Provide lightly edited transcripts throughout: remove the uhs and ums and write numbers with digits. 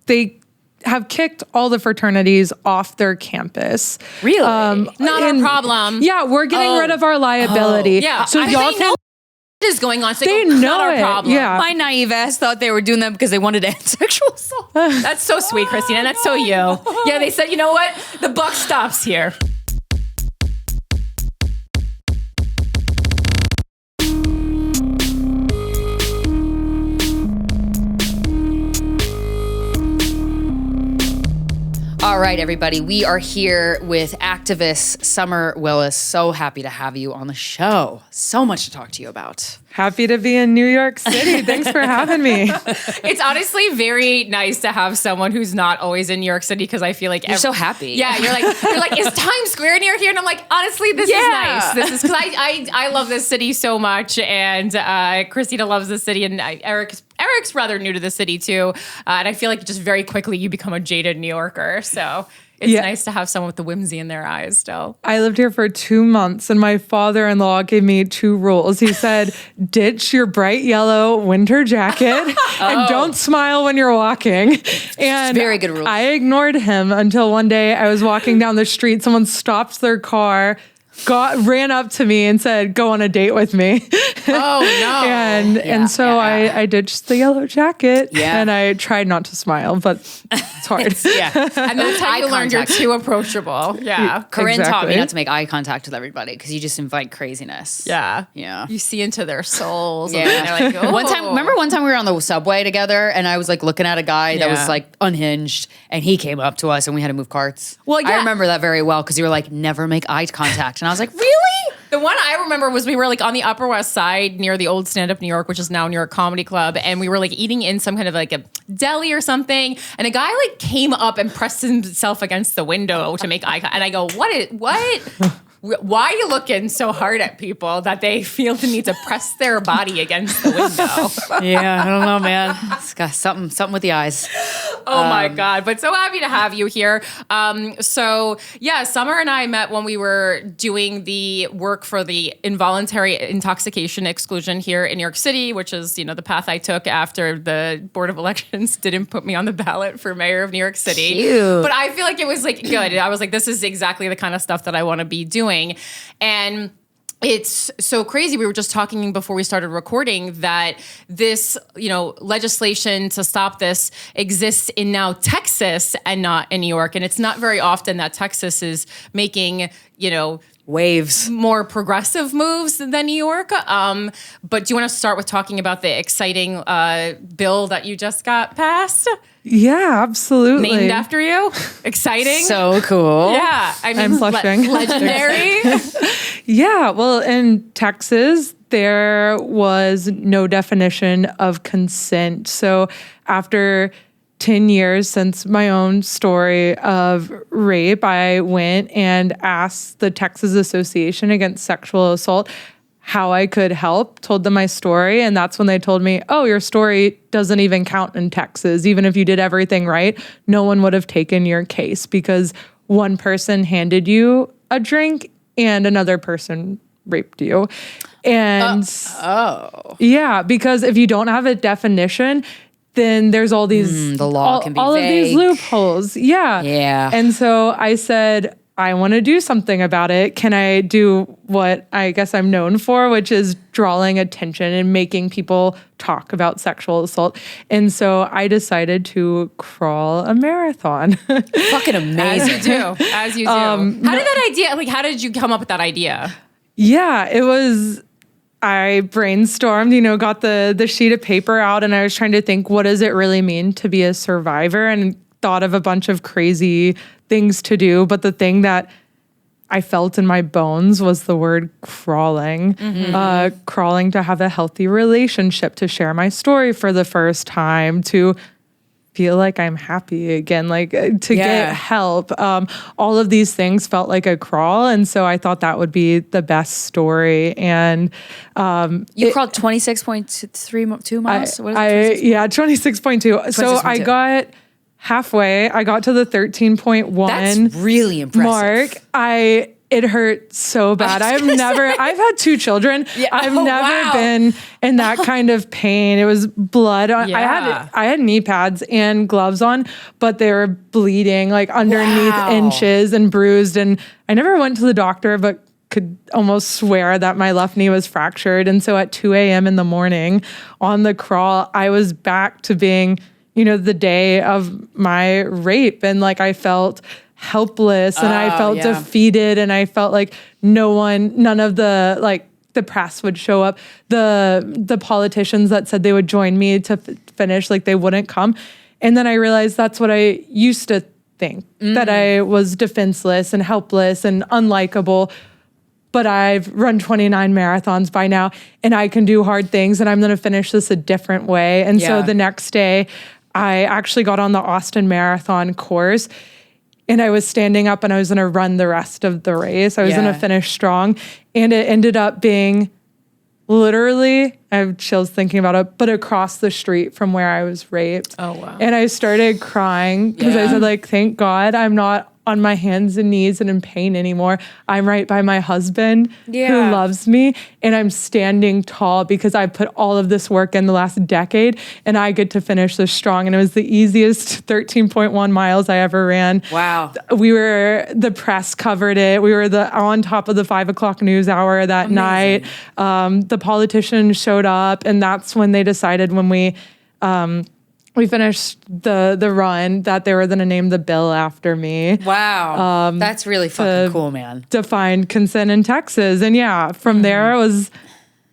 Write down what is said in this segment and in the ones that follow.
they have kicked all the fraternities off their campus. Really? Not our problem. Yeah, we're getting rid of our liability. Yeah. So y'all know what is going on. So they not know our it. problem. Yeah. My naive ass thought they were doing that because they wanted to end sexual assault. That's so sweet, Krystyna. That's so you. Yeah, they said, you know what? The buck stops here. All right, everybody. We are here with activist Summer Willis. So happy to have you on the show. So much to talk to you about. Happy to be in New York City. Thanks for having me. It's honestly very nice to have someone who's not always in New York City because I feel like You're so happy. Yeah, you're like, is Times Square near here? And I'm like, honestly, this is nice. This is because I love this city so much, and Krystyna loves the city, and Eric's rather new to the city too, and I feel like just very quickly you become a jaded New Yorker. So it's nice to have someone with the whimsy in their eyes still. I lived here for 2 months, and my father-in-law gave me 2 rules. He said, ditch your bright yellow winter jacket and don't smile when you're walking. And very good rules. I ignored him until one day I was walking down the street. Someone stopped their car, ran up to me and said, go on a date with me. Oh, no. And so I ditched the yellow jacket and I tried not to smile, but it's hard. And that's how you learned you're too approachable. Yeah. Corinne taught me not to make eye contact with everybody because you just invite craziness. Yeah. Yeah. You see into their souls. Yeah. And they're like, oh. One time we were on the subway together and I was like looking at a guy that was like unhinged and he came up to us and we had to move carts. Well, yeah. I remember that very well because you were like, never make eye contact. And I was like, really? The one I remember was we were like on the Upper West Side near the old Stand Up New York, which is now New York Comedy Club. And we were like eating in some kind of like a deli or something. And a guy like came up and pressed himself against the window to make eye contact. And I go, what? Why are you looking so hard at people that they feel the need to press their body against the window? Yeah, I don't know, man. It's got something with the eyes. Oh my God. But so happy to have you here. Summer and I met when we were doing the work for the involuntary intoxication exclusion here in New York City, which is, the path I took after the Board of Elections didn't put me on the ballot for mayor of New York City. Cute. But I feel like it was like good. I was like, this is exactly the kind of stuff that I want to be doing. And it's so crazy. We were just talking before we started recording that this, legislation to stop this exists in now Texas and not in New York. And it's not very often that Texas is making, waves, more progressive moves than New York. But do you want to start with talking about the exciting bill that you just got passed? Yeah, absolutely. Named after you? Exciting. So cool. Yeah. I mean, I'm blushing. Legendary. Yeah, well, in Texas, there was no definition of consent. So after 10 years since my own story of rape, I went and asked the Texas Association Against Sexual Assault how I could help, told them my story, and that's when they told me, oh, your story doesn't even count in Texas. Even if you did everything right, no one would have taken your case because one person handed you a drink and another person raped you. And yeah, because if you don't have a definition, then there's all these the law can be all vague. of these loopholes. Yeah. Yeah. And so I said, I want to do something about it. Can I do what I guess I'm known for, which is drawing attention and making people talk about sexual assault? And so I decided to crawl a marathon. Fucking amazing. As you do. How did that idea, how did you come up with that idea? Yeah, it was, I brainstormed, got the sheet of paper out and I was trying to think, what does it really mean to be a survivor? And thought of a bunch of crazy things to do. But the thing that I felt in my bones was the word crawling. Crawling to have a healthy relationship, to share my story for the first time, to feel like I'm happy again, to get help. All of these things felt like a crawl. And so I thought that would be the best story. And you crawled 26.2 miles? What is it? 26.2. So I got halfway. I got to the 13.1 That's really impressive. mark. I It hurt so bad. I've had 2 children. Yeah. I've never been in that kind of pain. It was blood. Yeah. I had knee pads and gloves on, but they were bleeding like underneath inches and bruised. And I never went to the doctor, but could almost swear that my left knee was fractured. And so at 2 a.m. in the morning on the crawl, I was back to being, the day of my rape. And like, I felt helpless and I felt defeated, and I felt like none of the press would show up. The politicians that said they would join me to finish, like they wouldn't come. And then I realized that's what I used to think, that I was defenseless and helpless and unlikable. But I've run 29 marathons by now, and I can do hard things, and I'm going to finish this a different way. And so the next day I actually got on the Austin Marathon course. And I was standing up and I was going to run the rest of the race. I was going to finish strong. And it ended up being literally, I have chills thinking about it, but across the street from where I was raped. Oh, wow. And I started crying because I said, like, thank God I'm not on my hands and knees and in pain anymore. I'm right by my husband who loves me, and I'm standing tall because I put all of this work in the last decade, and I get to finish this strong. And it was the easiest 13.1 miles I ever ran. Wow. The press covered it. We were on top of the 5 o'clock news hour that night. The politicians showed up, and that's when they decided, when we finished the run, that they were going to name the bill after me. Wow. That's really fucking cool, man. Define consent in Texas. And from there it was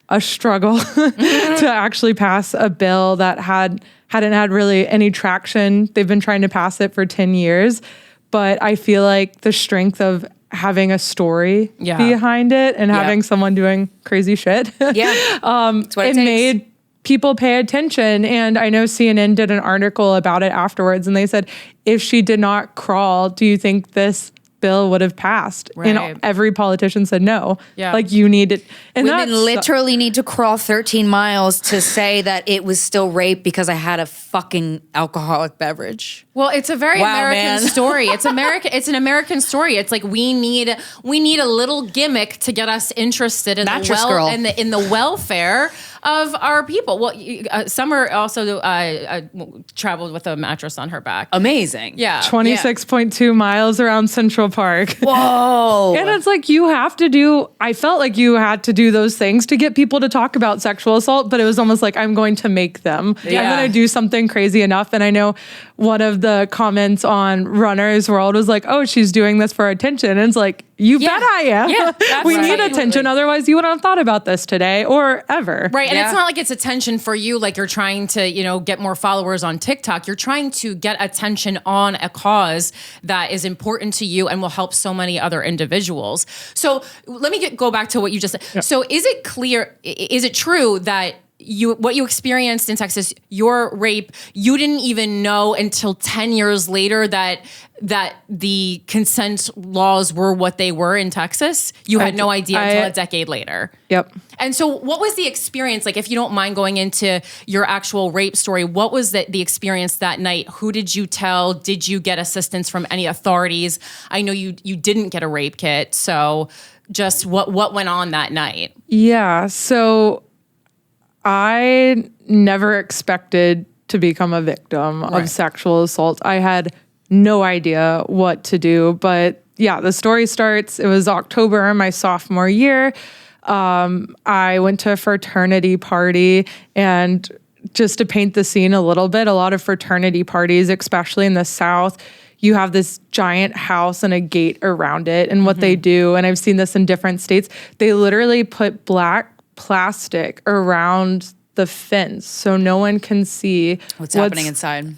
a struggle to actually pass a bill that hadn't had really any traction. They've been trying to pass it for 10 years. But I feel like the strength of having a story behind it and having someone doing crazy shit. That's what it takes. Made people pay attention. And I know CNN did an article about it afterwards, and they said, if she did not crawl, do you think this bill would have passed? Right. And every politician said no. Yeah. Like, you need it. And Women literally need to crawl 13 miles to say that it was still rape because I had a fucking alcoholic beverage. Well, it's a very American story. It's an American story. It's like we need a little gimmick to get us interested in in the welfare of our people. Well, Summer also traveled with a mattress on her back. Amazing. Yeah. 26.2 miles around Central Park. Whoa. And it's like, I felt like you had to do those things to get people to talk about sexual assault, but it was almost like, I'm going to make them. I'm going to do something crazy enough. And I know one of the comments on Runner's World was like, oh, she's doing this for attention. And it's like, you bet I am. Yeah, we need attention. Otherwise, you wouldn't have thought about this today or ever. Right. And it's not like it's attention for you, like you're trying to, get more followers on TikTok. You're trying to get attention on a cause that is important to you and will help so many other individuals. So let me go back to what you just said. Yeah. So is it true that what you experienced in Texas, your rape, you didn't even know until 10 years later that the consent laws were what they were in Texas? You had no idea until a decade later. Yep. And so what was the experience? Like, if you don't mind going into your actual rape story, what was the experience that night? Who did you tell? Did you get assistance from any authorities? I know you didn't get a rape kit. So just what went on that night? Yeah. So I never expected to become a victim of sexual assault. I had no idea what to do. But the story starts, it was October, my sophomore year. I went to a fraternity party, and just to paint the scene a little bit, a lot of fraternity parties, especially in the South, you have this giant house and a gate around it. And what they do, and I've seen this in different states, they literally put black plastic around the fence so no one can see what's happening inside.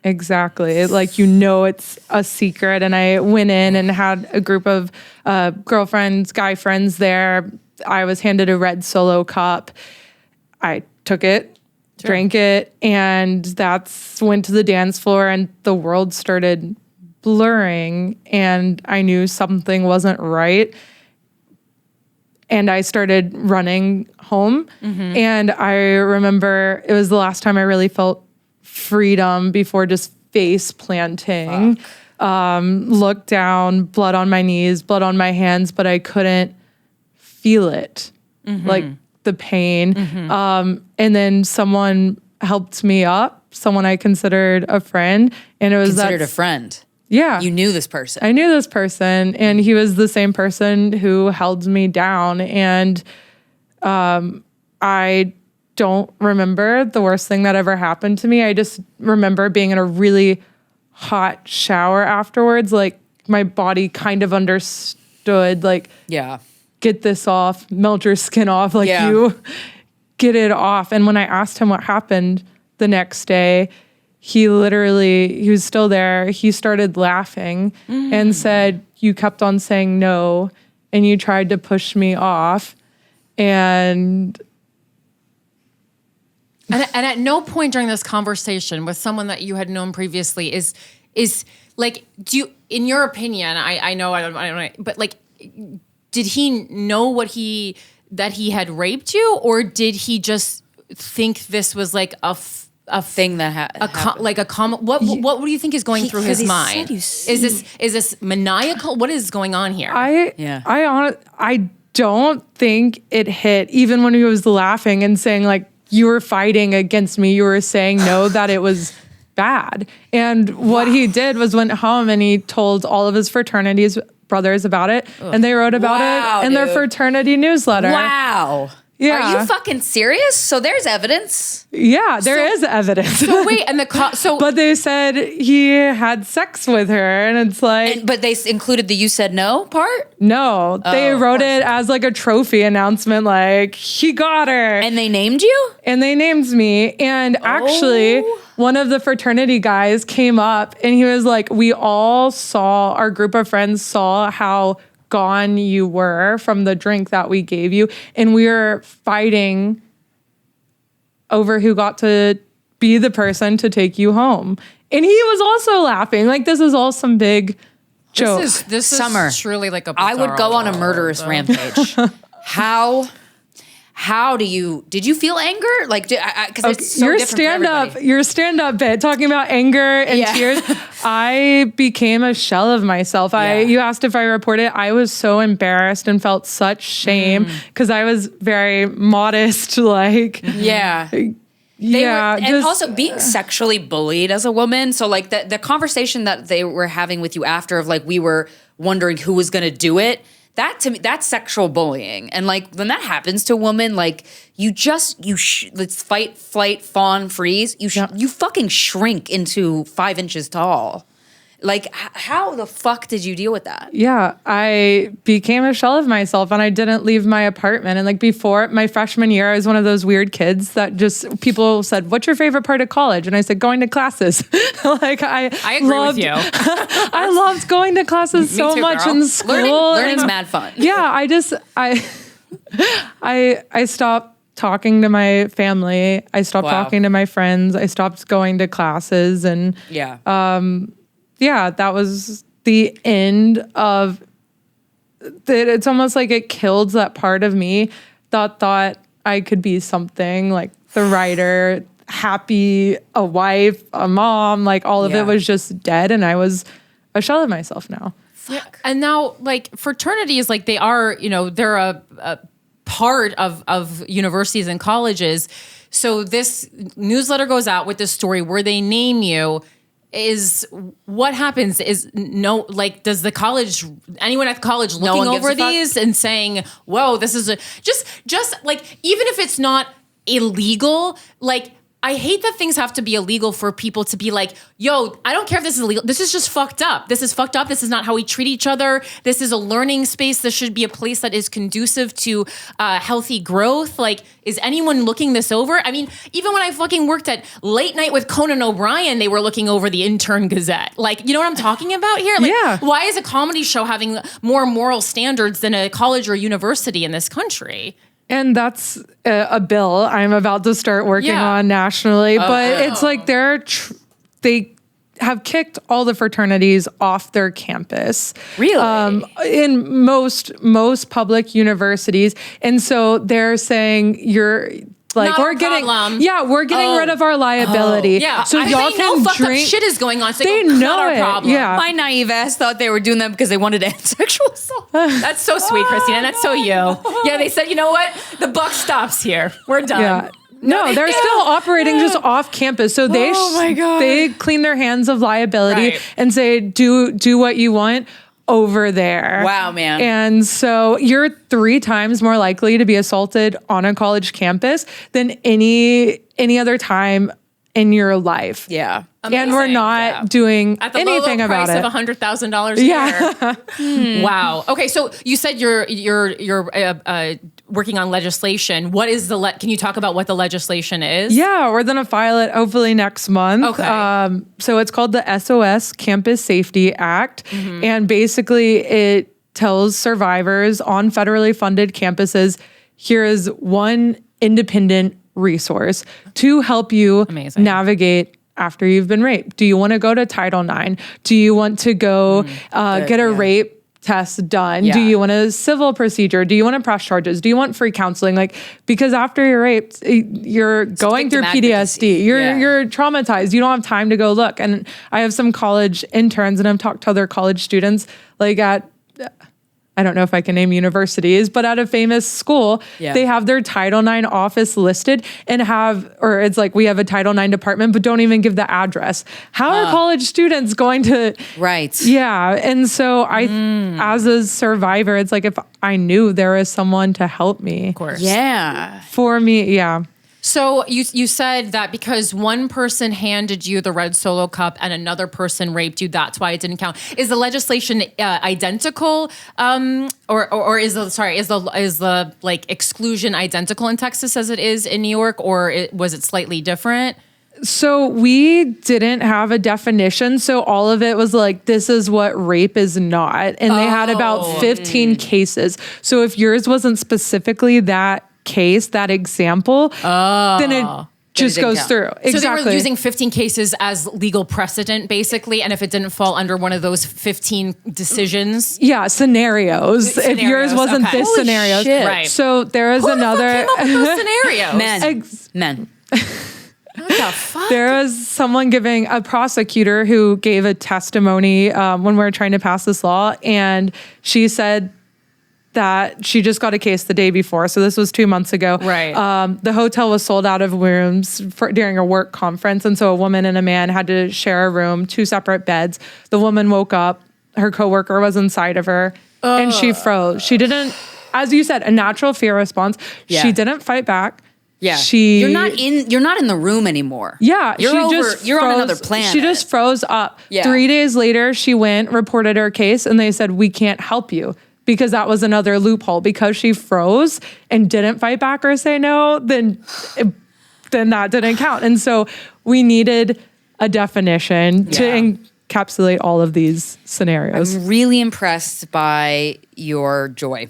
Exactly. Like, it's a secret. And I went in and had a group of girlfriends, guy friends there. I was handed a red Solo cup. I took it, drank it, and went to the dance floor, and the world started blurring, and I knew something wasn't right. And I started running home. And I remember it was the last time I really felt freedom before just face planting. looked down, blood on my knees, blood on my hands, but I couldn't feel it, like the pain. And then someone helped me up, someone I considered a friend. And it was Considered a friend. Yeah. You knew this person. I knew this person, and he was the same person who held me down. And I don't remember the worst thing that ever happened to me. I just remember being in a really hot shower afterwards. Like, my body kind of understood, like, get this off, melt your skin off, like, you get it off. And when I asked him what happened the next day, he was still there. He started laughing and said, you kept on saying no, and you tried to push me off. And at no point during this conversation with someone that you had known previously is like, do you, in your opinion, I know, I don't, but like, did he know that he had raped you, or did he just think this was like a thing that happened? Like a comment? What do you think is going through his mind? Is this maniacal? What is going on here? I don't think it hit, even when he was laughing and saying, like, you were fighting against me, you were saying no, that it was bad. And what he did was went home and he told all of his fraternity's brothers about it, and they wrote about it in their fraternity newsletter. Wow. Yeah. Are you fucking serious? So there's evidence. Yeah, there is evidence. So wait, and but they said he had sex with her, and it's like, but they included the "you said no" part. No, they wrote it as like a trophy announcement, like, he got her, and they named you, and they named me, and actually, one of the fraternity guys came up, and he was like, our group of friends saw how gone you were from the drink that we gave you, and we were fighting over who got to be the person to take you home. And he was also laughing, like, this is all some big joke. This Summer, is truly like a I would go on a murderous rampage. How did you feel anger? Like, because it's so different for everybody. Your stand-up bit talking about anger and tears. I became a shell of myself. You asked if I reported. I was so embarrassed and felt such shame because I was very modest. Like, and also being sexually bullied as a woman. So like the conversation that they were having with you after of like, we were wondering who was going to do it. That to me, that's sexual bullying. And like when that happens to a woman, like let's fight, flight, fawn, freeze. You fucking shrink into 5 inches tall. Like, how the fuck did you deal with that? Yeah, I became a shell of myself, and I didn't leave my apartment. And like before my freshman year, I was one of those weird kids that just, people said, what's your favorite part of college? And I said, going to classes. Like, I agree with you. I loved going to classes so much in school. Learning's mad fun. Yeah, I stopped talking to my family. I stopped talking to my friends. I stopped going to classes, and that was the end of it. It's almost like it killed that part of me that thought I could be something, like the writer, happy, a wife, a mom, like all of it was just dead, and I was a shell of myself now. Fuck. And now, like, fraternities, like, they are, they're a part of universities and colleges. So this newsletter goes out with this story where they name you. Is what happens is does the college, anyone at the college looking over these and saying, whoa, this is just like, even if it's not illegal, like, I hate that things have to be illegal for people to be like, yo, I don't care if this is illegal. This is just fucked up. This is fucked up. This is not how we treat each other. This is a learning space. This should be a place that is conducive to healthy growth. Like, is anyone looking this over? I mean, even when I fucking worked at Late Night with Conan O'Brien, they were looking over the Intern Gazette. Like, you know what I'm talking about here? Like, why is a comedy show having more moral standards than a college or university in this country? And that's a bill I'm about to start working on nationally. But it's like they have kicked all the fraternities off their campus. Really? In most public universities. And so they're saying Like Not we're our getting, problem. we're getting rid of our liability. Yeah. So y'all they can know fucked drink. up shit is going on. So They go, know not our it. problem. Yeah. My naive ass thought they were doing that because they wanted to end sexual assault. That's so sweet, Krystyna. That's so you. Yeah, they said, you know what? The buck stops here. We're done. Yeah. No, they're still operating just off campus. So they they clean their hands of liability and say, do what you want over there. Wow, man. And so you're 3 times more likely to be assaulted on a college campus than any other time in your life. Yeah. Amazing. And we're not doing at the anything low about price it. of $100,000 a year. Wow. Okay, so you said you're working on legislation. What is can you talk about what the legislation is? Yeah, we're gonna file it hopefully next month. Okay. So it's called the SOS Campus Safety Act, and basically it tells survivors on federally funded campuses, here is one independent resource to help you navigate after you've been raped. Do you want to go to Title IX? Do you want to go get a rape test done? Do you want a civil procedure? Do you want to press charges? Do you want free counseling? Like, because after you're raped, you're going through PTSD. You're traumatized. You don't have time to go look. And I have some college interns, and I've talked to other college students, like at, I don't know if I can name universities, but at a famous school, they have their Title IX office listed and or it's like, we have a Title IX department, but don't even give the address. How are college students going to? Right. Yeah. And so as a survivor, it's like, if I knew there was someone to help me. Of course. Yeah. For me, yeah. So you said that because one person handed you the red Solo cup and another person raped you, that's why it didn't count. Is the legislation identical, or is the like exclusion identical in Texas as it is in New York, or was it slightly different? So we didn't have a definition. So all of it was like, this is what rape is not. And they had about 15 cases. So if yours wasn't specifically that case, that example, then it just goes through. Exactly. So they were using 15 cases as legal precedent, basically, and if it didn't fall under one of those 15 decisions, scenarios. If yours wasn't this Holy scenario, shit. Right. So there is another. Who the fuck came up with those scenarios? Men. What the fuck? There was someone giving a prosecutor who gave a testimony when we were trying to pass this law, and she said that she just got a case the day before. So this was 2 months ago. Right. The hotel was sold out of rooms during a work conference. And so a woman and a man had to share a room, 2 separate beds. The woman woke up, her coworker was inside of her, and she froze. She didn't, as you said, a natural fear response. Yeah. She didn't fight back. Yeah. You're not in the room anymore. Yeah. You're on another planet. She just froze up. Yeah. 3 days later, she went, reported her case, and they said, we can't help you. Because that was another loophole. Because she froze and didn't fight back or say no, then that didn't count. And so we needed a definition to encapsulate all of these scenarios. I'm really impressed by your joy.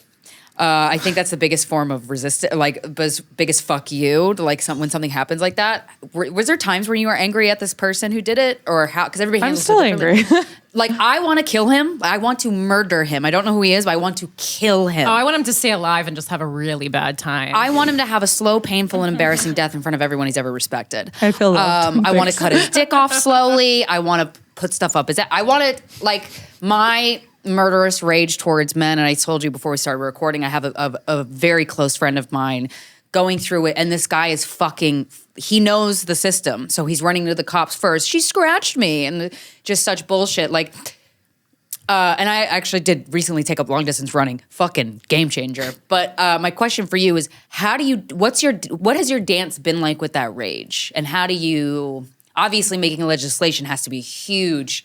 I think that's the biggest form of resistance, like biggest fuck you, to like when something happens like that. Was there times when you were angry at this person who did it, or how? Because everybody handles it differently. I'm still angry. Like, I want to kill him. I want to murder him. I don't know who he is, but I want to kill him. Oh, I want him to stay alive and just have a really bad time. I want him to have a slow, painful, and embarrassing death in front of everyone he's ever respected. I feel loved. I want to cut his dick off slowly. I want to put stuff up his ass. I want to, like, my murderous rage towards men, and I told you before we started recording, I have a very close friend of mine going through it, and this guy is he knows the system, so he's running to the cops first. She scratched me, and just such bullshit. Like, and I actually did recently take up long distance running. Fucking game changer. But my question for you is, what has your dance been like with that rage? And how do you, obviously making legislation has to be a huge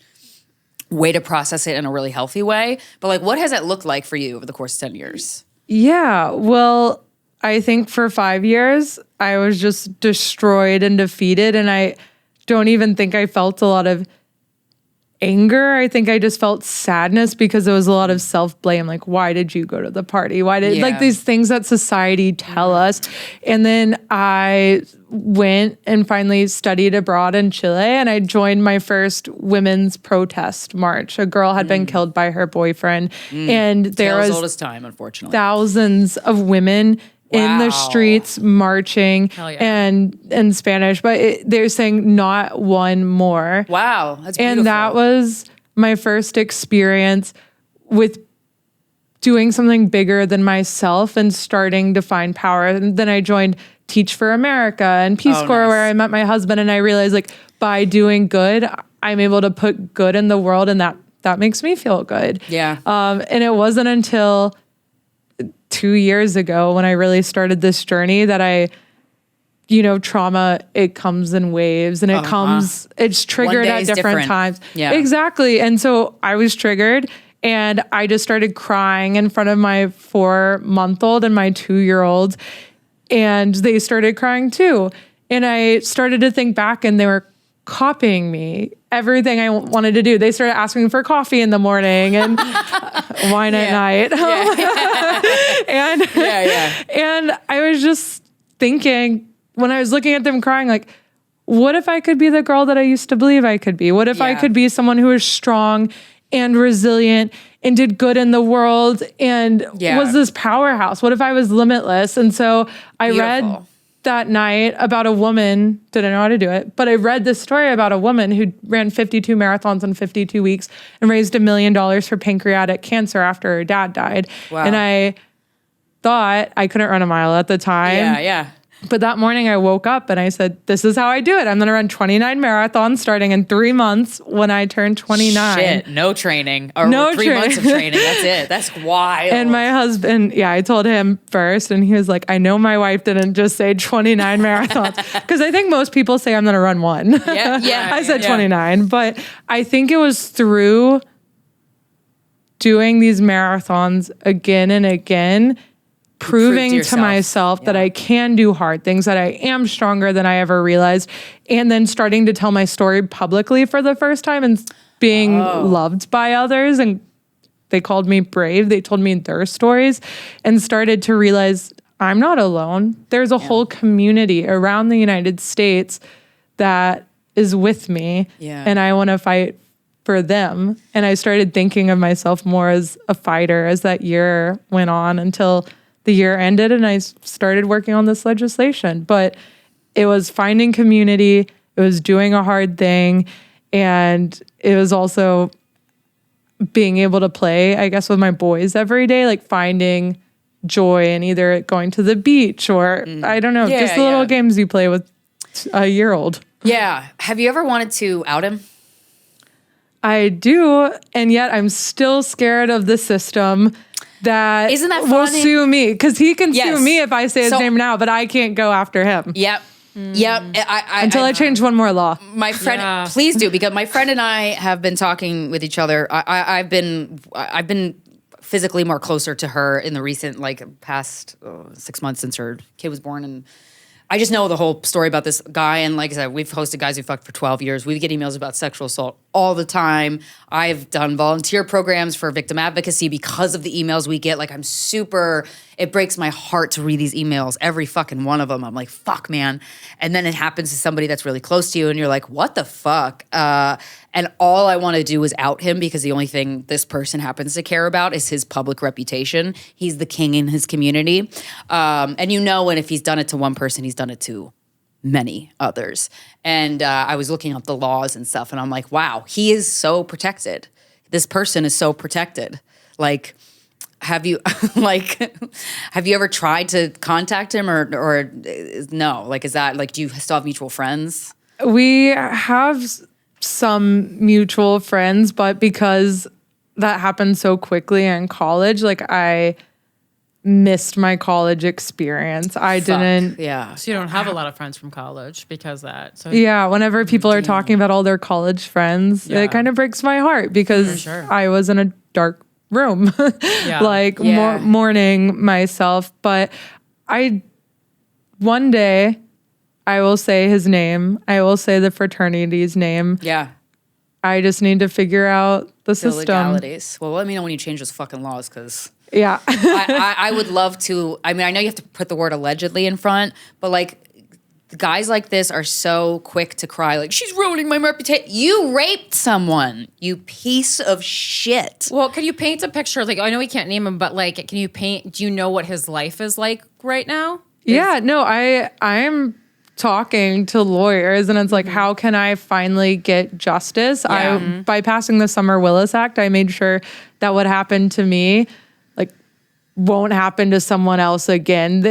way to process it in a really healthy way. But like, what has that looked like for you over the course of 10 years? Yeah, well, I think for 5 years, I was just destroyed and defeated. And I don't even think I felt a lot of anger. I think I just felt sadness because there was a lot of self-blame. Like, why did you go to the party? Like these things that society tell us. And then I went and finally studied abroad in Chile, and I joined my first women's protest march. A girl had been killed by her boyfriend. And there was old as time, unfortunately. thousands of women in the streets marching and in Spanish, but they're saying not one more. Wow, that's beautiful. And that was my first experience with doing something bigger than myself and starting to find power. And then I joined Teach for America and Peace Corps, where I met my husband, and I realized like by doing good, I'm able to put good in the world, and that makes me feel good. Yeah. And it wasn't until 2 years ago when I really started this journey that trauma, it comes in waves and it's triggered at different times. Yeah. Exactly. And so I was triggered and I just started crying in front of my 4-month-old and my 2-year-old, and they started crying too. And I started to think back, and they were copying me everything I wanted to do. They started asking for coffee in the morning and wine at night. And I was just thinking, when I was looking at them crying, like, what if I could be the girl that I used to believe I could be? What if I could be someone who is strong and resilient and did good in the world and was this powerhouse? What if I was limitless? And so I read that night about a woman, didn't know how to do it, but I read this story about a woman who ran 52 marathons in 52 weeks and raised $1 million for pancreatic cancer after her dad died. Wow. And I thought, I couldn't run a mile at the time. Yeah. But that morning I woke up and I said, this is how I do it. I'm going to run 29 marathons starting in 3 months when I turn 29. Shit, no training. Or no 3 months of training. That's it. That's wild. And my husband, I told him first, and he was like, I know my wife didn't just say 29 marathons. Because I think most people say I'm going to run one. I said 29. But I think it was through doing these marathons again and again, proving to myself that I can do hard things, that I am stronger than I ever realized, and then starting to tell my story publicly for the first time and being loved by others. And they called me brave. They told me their stories and started to realize I'm not alone. There's a whole community around the United States that is with me, and I want to fight for them. And I started thinking of myself more as a fighter as that year went on, until the year ended and I started working on this legislation. But it was finding community, it was doing a hard thing, and it was also being able to play, I guess, with my boys every day, like finding joy in either going to the beach or, I don't know, just the little games you play with a year-old. Yeah. Have you ever wanted to out him? I do, and yet I'm still scared of the system that will sue me, because he can sue me if I say his name now, but I can't go after him. Yep. Until I change one more law. My friend, please do, because my friend and I have been talking with each other. I've been physically more closer to her in the recent, past 6 months since her kid was born, and I just know the whole story about this guy. And like I said, we've hosted Guys Who Fucked for 12 years. We get emails about sexual assault all the time. I've done volunteer programs for victim advocacy because of the emails we get. It breaks my heart to read these emails, every fucking one of them. I'm like, fuck, man. And then it happens to somebody that's really close to you, and you're like, what the fuck? And all I want to do is out him, because the only thing this person happens to care about is his public reputation. He's the king in his community. And and if he's done it to one person, he's done it to many others. And I was looking up the laws and stuff, and I'm like, wow, he is so protected. This person is so protected. Have you ever tried to contact him or no? Is that do you still have mutual friends? We have some mutual friends, but because that happened so quickly in college, I missed my college experience. I didn't. Yeah. So you don't have a lot of friends from college because that. So whenever people are talking about all their college friends, it kind of breaks my heart, because I was in a dark room, mourning myself. But one day I will say his name. I will say the fraternity's name. Yeah. I just need to figure out the system. Legalities. Well, let me know when you change those fucking laws, because I would love to. I mean, I know you have to put the word allegedly in front, but guys like this are so quick to cry, like, she's ruining my reputation. You raped someone, you piece of shit. Well, can you paint a picture? Like, I know we can't name him, but like, do you know what his life is like right now? I'm talking to lawyers, and it's like, how can I finally get justice? By passing the Summer Willis Act, I made sure that what happened to me, like, won't happen to someone else again.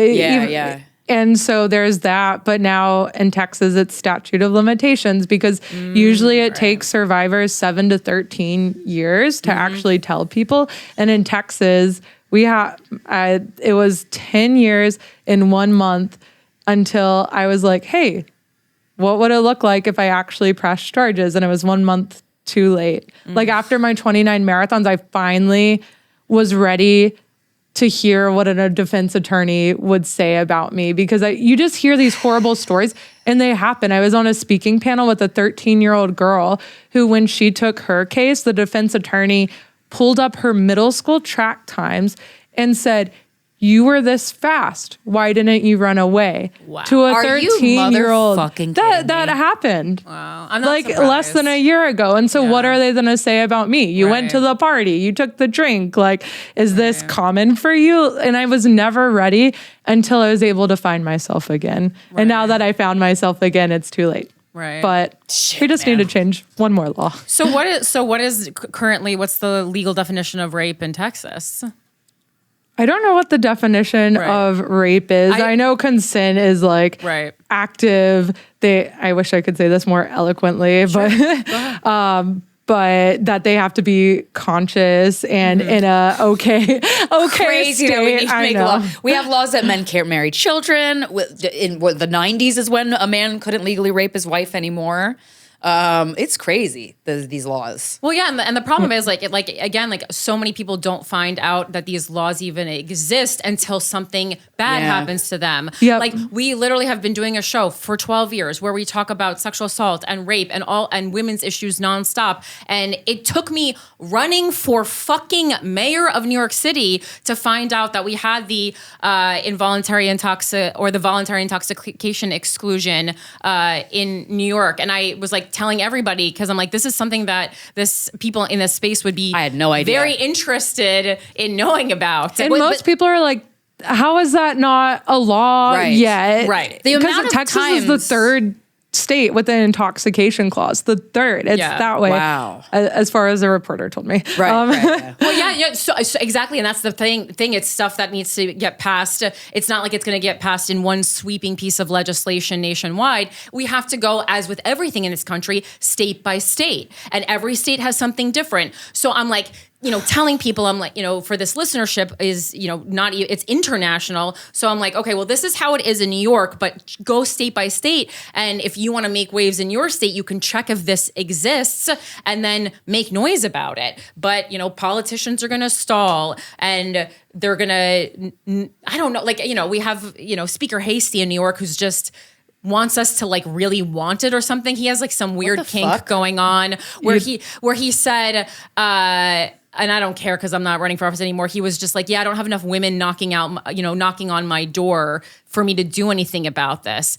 And so there's that. But now in Texas, it's statute of limitations, because usually it takes survivors 7 to 13 years to actually tell people. And in Texas, it was 10 years in 1 month until I was like, hey, what would it look like if I actually pressed charges? And it was 1 month too late. Like, after my 29 marathons, I finally was ready to hear what a defense attorney would say about me, because you just hear these horrible stories and they happen. I was on a speaking panel with a 13-year-old girl who, when she took her case, the defense attorney pulled up her middle school track times and said, you were this fast. Why didn't you run away? Wow. To a 13-year-old. That happened. Wow. I'm not like surprised. Less than a year ago. And so what are they going to say about me? You went to the party. You took the drink. Like, is this common for you? And I was never ready until I was able to find myself again. Right. And now that I found myself again, it's too late. Right. But we just need to change one more law. So what is currently, what's the legal definition of rape in Texas? I don't know what the definition of rape is. I know consent is like active. I wish I could say this more eloquently, but that they have to be conscious and in a okay crazy state. That we need to make law. We have laws that men can't marry children. In the 90s is when a man couldn't legally rape his wife anymore. It's crazy, these laws. Well, yeah, and the problem is like so many people don't find out that these laws even exist until something bad happens to them. Yep. Like, we literally have been doing a show for 12 years where we talk about sexual assault and rape and women's issues nonstop. And it took me running for fucking mayor of New York City to find out that we had the voluntary intoxication exclusion in New York. And I was like telling everybody, because I'm like, this is something that people in this space would be, I had no idea, very interested in knowing about. And most people are like, how is that not a law yet? Right. Because Texas is the third state with an intoxication clause. The third. It's that way. Wow. As far as a reporter told me. Right. Well, so exactly. And that's the thing. It's stuff that needs to get passed. It's not like it's going to get passed in one sweeping piece of legislation nationwide. We have to go, as with everything in this country, state by state. And every state has something different. So I'm like, telling people, I'm like, for this listenership is, it's international. So I'm like, okay, well, this is how it is in New York, but go state by state. And if you want to make waves in your state, you can check if this exists and then make noise about it. But, politicians are going to stall, and they're going to, I don't know, we have, Speaker Hasty in New York, who's just wants us to like really want it or something. He has like some weird kink going on where he said, and I don't care because I'm not running for office anymore. He was just like, I don't have enough women knocking on my door for me to do anything about this.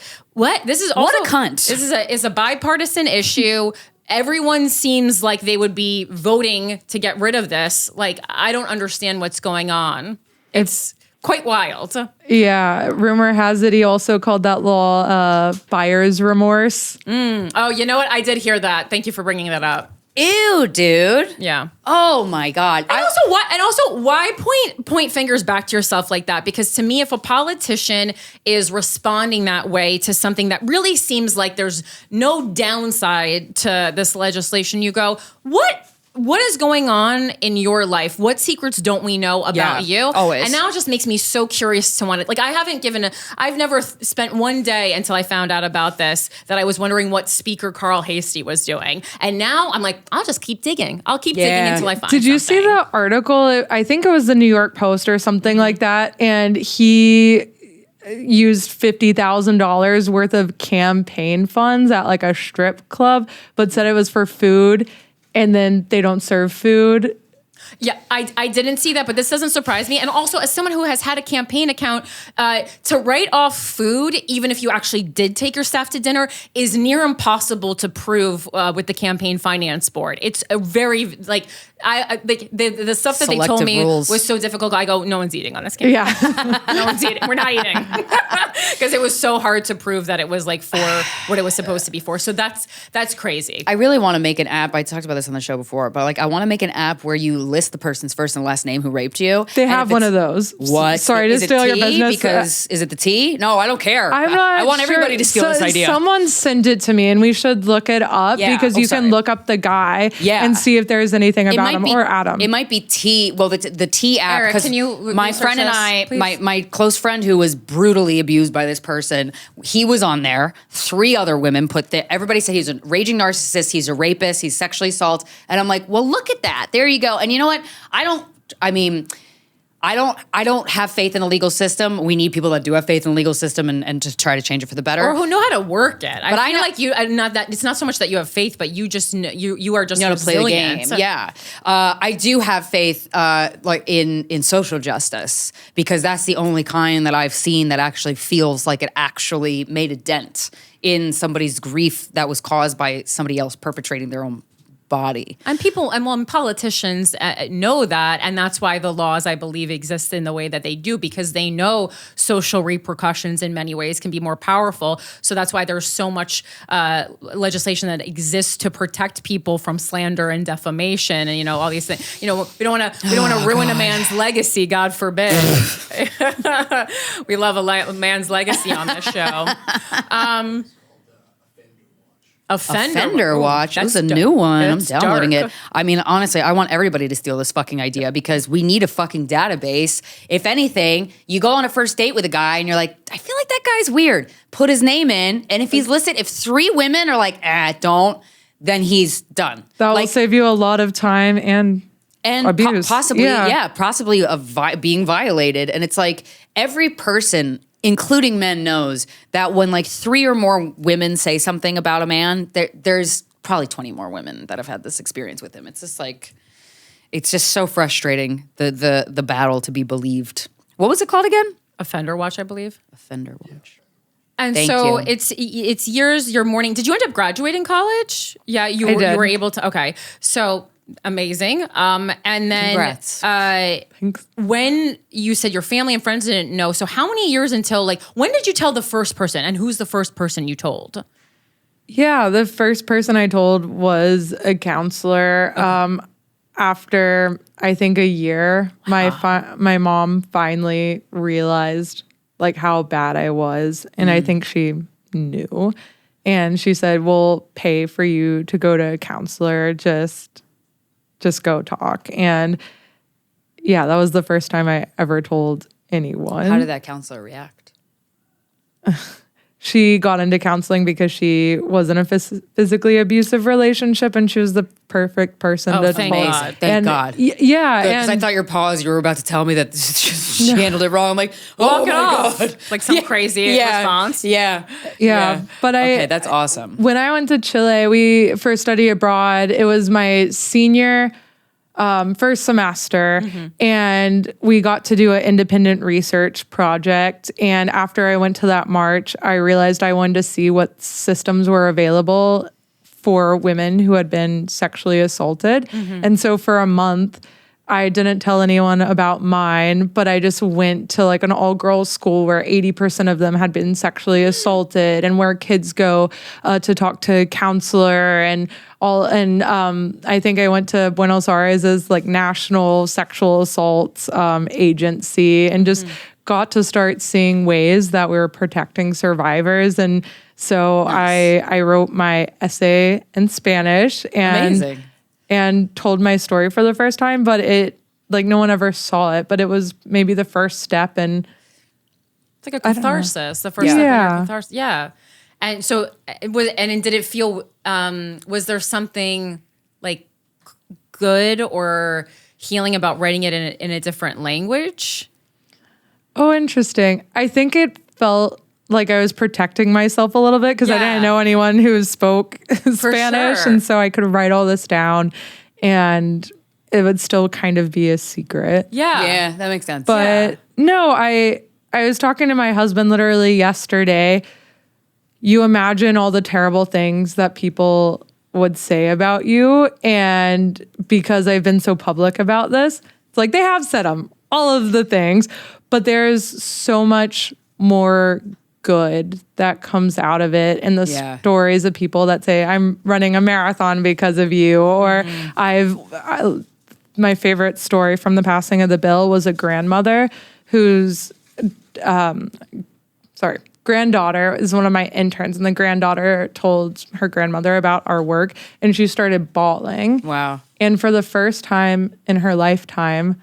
This is also, what a cunt. This is a bipartisan issue. Everyone seems like they would be voting to get rid of this. Like, I don't understand what's going on. It's quite wild. Yeah. Rumor has it he also called that law buyer's remorse. Oh, you know what? I did hear that. Thank you for bringing that up. Ew, dude. Yeah. Oh my God. And also why point fingers back to yourself like that? Because to me, if a politician is responding that way to something that really seems like there's no downside to this legislation, you go, what is going on in your life? What secrets don't we know about you? Always. And now it just makes me so curious to want to, like, I've never spent one day until I found out about this that I was wondering what Speaker Carl Hasty was doing. And now I'm like, I'll just keep digging. I'll keep digging until I find something. Did you see the article? I think it was the New York Post or something like that. And he used $50,000 worth of campaign funds at like a strip club, but said it was for food. And then they don't serve food. Yeah, I didn't see that, but this doesn't surprise me. And also, as someone who has had a campaign account, to write off food, even if you actually did take your staff to dinner, is near impossible to prove with the campaign finance board. It's a very, like, the stuff that they told me was so difficult. I go, no one's eating on this campaign. Yeah. No one's eating. We're not eating. Because it was so hard to prove that it was like for what it was supposed to be for. So that's crazy. I really want to make an app. I talked about this on the show before, but like I want to make an app where you list the person's first and last name who raped you. They have one of those. What? Sorry to steal your business. Because is it the T? No, I don't care. I'm not I want sure. everybody to steal this idea. Someone sent it to me, and we should look it up because you can look up the guy and see if there's anything about him or Adam. It might be T. Well, the T app. Eric, can you my friend and I, my close friend who was brutally abused by this person, he was on there. 3 other women put there. Everybody said he's a raging narcissist. He's a rapist. He's sexually assaulted. And I'm like, well, look at that. There you go. And you know what? I don't have faith in the legal system. We need people that do have faith in the legal system and to try to change it for the better. Or who know how to work it. But I feel like you, not that it's not so much that you have faith, but you just you are just know how to play the game. Yeah, I do have faith, like in social justice, because that's the only kind that I've seen that actually feels like it actually made a dent in somebody's grief that was caused by somebody else perpetrating their own body. And politicians know that, and that's why the laws, I believe, exist in the way that they do, because they know social repercussions in many ways can be more powerful. So that's why there's so much legislation that exists to protect people from slander and defamation, and all these things. We don't want to ruin a man's legacy, God forbid. We love a man's legacy on this show. Offender Watch. It was a new one. I'm downloading it. I mean, honestly, I want everybody to steal this fucking idea because we need a fucking database. If anything, you go on a first date with a guy and you're like, I feel like that guy's weird. Put his name in. And if he's listed, if 3 women are like, don't, then he's done. That will save you a lot of time and abuse. Possibly being violated. And it's like every person, including men, knows that when like 3 or more women say something about a man, there's probably 20 more women that have had this experience with him. It's just like, it's just so frustrating, the battle to be believed. What was it called again? Offender Watch, I believe. Offender Watch. And Thank so you. it's years, your morning. Did you end up graduating college? Yeah, you were able to. Okay, so amazing. And then congrats. When you said your family and friends didn't know, so how many years until, like, when did you tell the first person, and who's the first person you told? Yeah, the first person I told was a counselor. Okay. After I think a year, my mom finally realized like how bad I was, and I think she knew, and she said, "We'll pay for you to go to a counselor. Just go talk." And yeah, that was the first time I ever told anyone. How did that counselor react? She got into counseling because she was in a physically abusive relationship, and she was the perfect person to thank talk. God. Thank God. Yeah. Because I thought you were about to tell me that she handled it wrong. I'm like, oh my God. Like some crazy response. Yeah. But okay, that's awesome. When I went to Chile, for study abroad, it was my senior first semester, and we got to do an independent research project. And after I went to that march, I realized I wanted to see what systems were available for women who had been sexually assaulted. And so for a month, I didn't tell anyone about mine, but I just went to like an all-girls school where 80% of them had been sexually assaulted, and where kids go to talk to a counselor and all. And I think I went to Buenos Aires' like national sexual assaults agency, and just got to start seeing ways that we were protecting survivors. And so I wrote my essay in Spanish and told my story for the first time, but it, like, no one ever saw it, but it was maybe the first step. And it's like a catharsis, the first step in your catharsis. Yeah. And so did it feel, was there something like good or healing about writing it in a different language? Oh, interesting. I think it felt like I was protecting myself a little bit because I didn't know anyone who spoke Spanish. Sure. And so I could write all this down. And it would still kind of be a secret. Yeah, that makes sense. But no, I was talking to my husband literally yesterday. You imagine all the terrible things that people would say about you. And because I've been so public about this, it's like they have said them, all of the things, but there's so much more good that comes out of it. And the stories of people that say, I'm running a marathon because of you, or my favorite story from the passing of the bill was a grandmother whose granddaughter is one of my interns, and the granddaughter told her grandmother about our work, and she started bawling. Wow. And for the first time in her lifetime,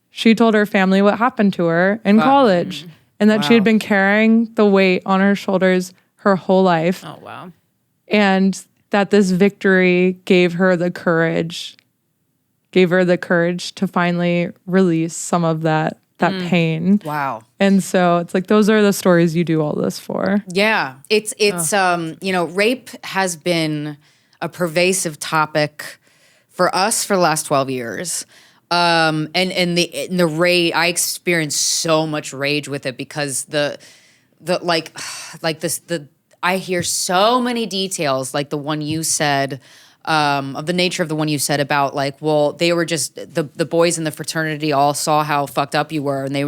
she told her family what happened to her in college, and that she had been carrying the weight on her shoulders her whole life. Oh, wow. And that this victory gave her the courage to finally release some of that pain. Wow. And so it's like, those are the stories you do all this for. Yeah. It's rape has been a pervasive topic for us for the last 12 years. And the rage, I experienced so much rage with it because I hear so many details, like the one you said, of the nature of the one you said about like, well, they were just, the boys in the fraternity all saw how fucked up you were, and they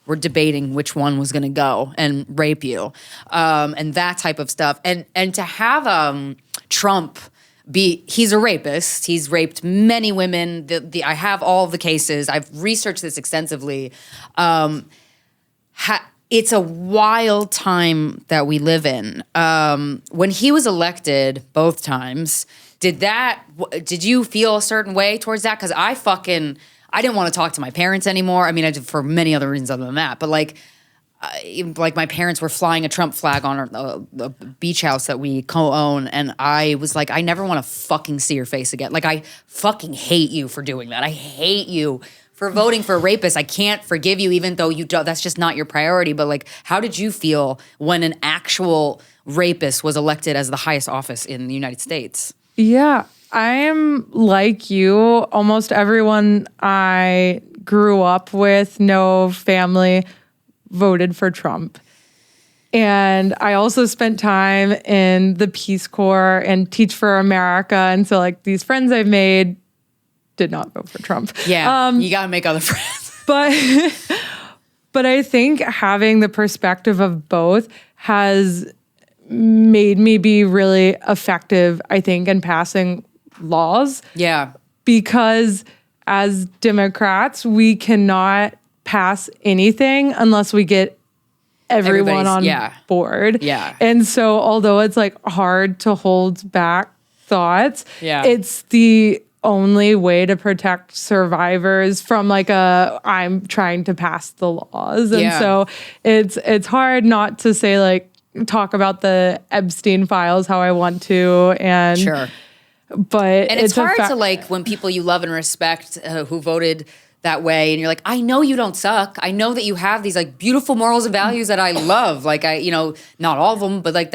were debating which one was going to go and rape you, and that type of stuff. And to have Trump he's a rapist. He's raped many women. I have all of the cases. I've researched this extensively. It's a wild time that we live in. When he was elected both times, did you feel a certain way towards that? Because I didn't want to talk to my parents anymore. I mean, I did for many other reasons other than that. But like my parents were flying a Trump flag on the beach house that we co-own, and I was like, I never want to fucking see your face again. Like, I fucking hate you for doing that. I hate you for voting for a rapist. I can't forgive you, even though that's just not your priority. But like, how did you feel when an actual rapist was elected as the highest office in the United States? Yeah, I am like you. Almost everyone I grew up with, no family, voted for Trump. And I also spent time in the Peace Corps and Teach for America. And so like these friends I've made did not vote for Trump. Yeah, you got to make other friends. But I think having the perspective of both has made me be really effective, I think, in passing laws. Yeah. Because as Democrats, we cannot pass anything unless we get everyone on board. Yeah. And so although it's like hard to hold back thoughts, it's the only way to protect survivors from like I'm trying to pass the laws. And so it's hard not to say like, talk about the Epstein files how I want to. And sure. But it's hard to like when people you love and respect who voted that way, and you're like, I know you don't suck. I know that you have these like beautiful morals and values that I love. Like not all of them, but like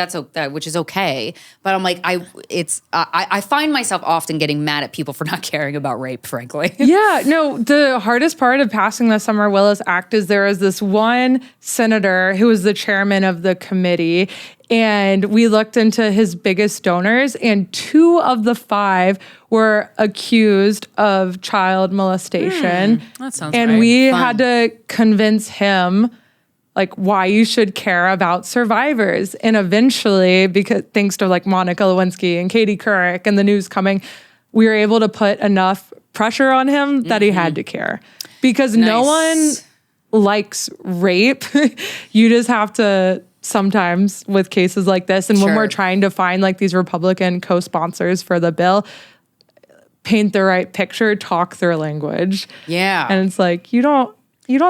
which is okay. But I'm like, I find myself often getting mad at people for not caring about rape, frankly. Yeah, no, the hardest part of passing the Summer Willis Act is there was this one senator who was the chairman of the committee, and we looked into his biggest donors, and 2 of the 5 were accused of child molestation. That sounds and we had to convince him like why you should care about survivors. And eventually, because thanks to like Monica Lewinsky and Katie Couric and the news coming, we were able to put enough pressure on him that he had to care. Because no one likes rape. You just have to sometimes with cases like this. And when we're trying to find like these Republican co-sponsors for the bill, paint the right picture, talk their language. Yeah. And it's like, you don't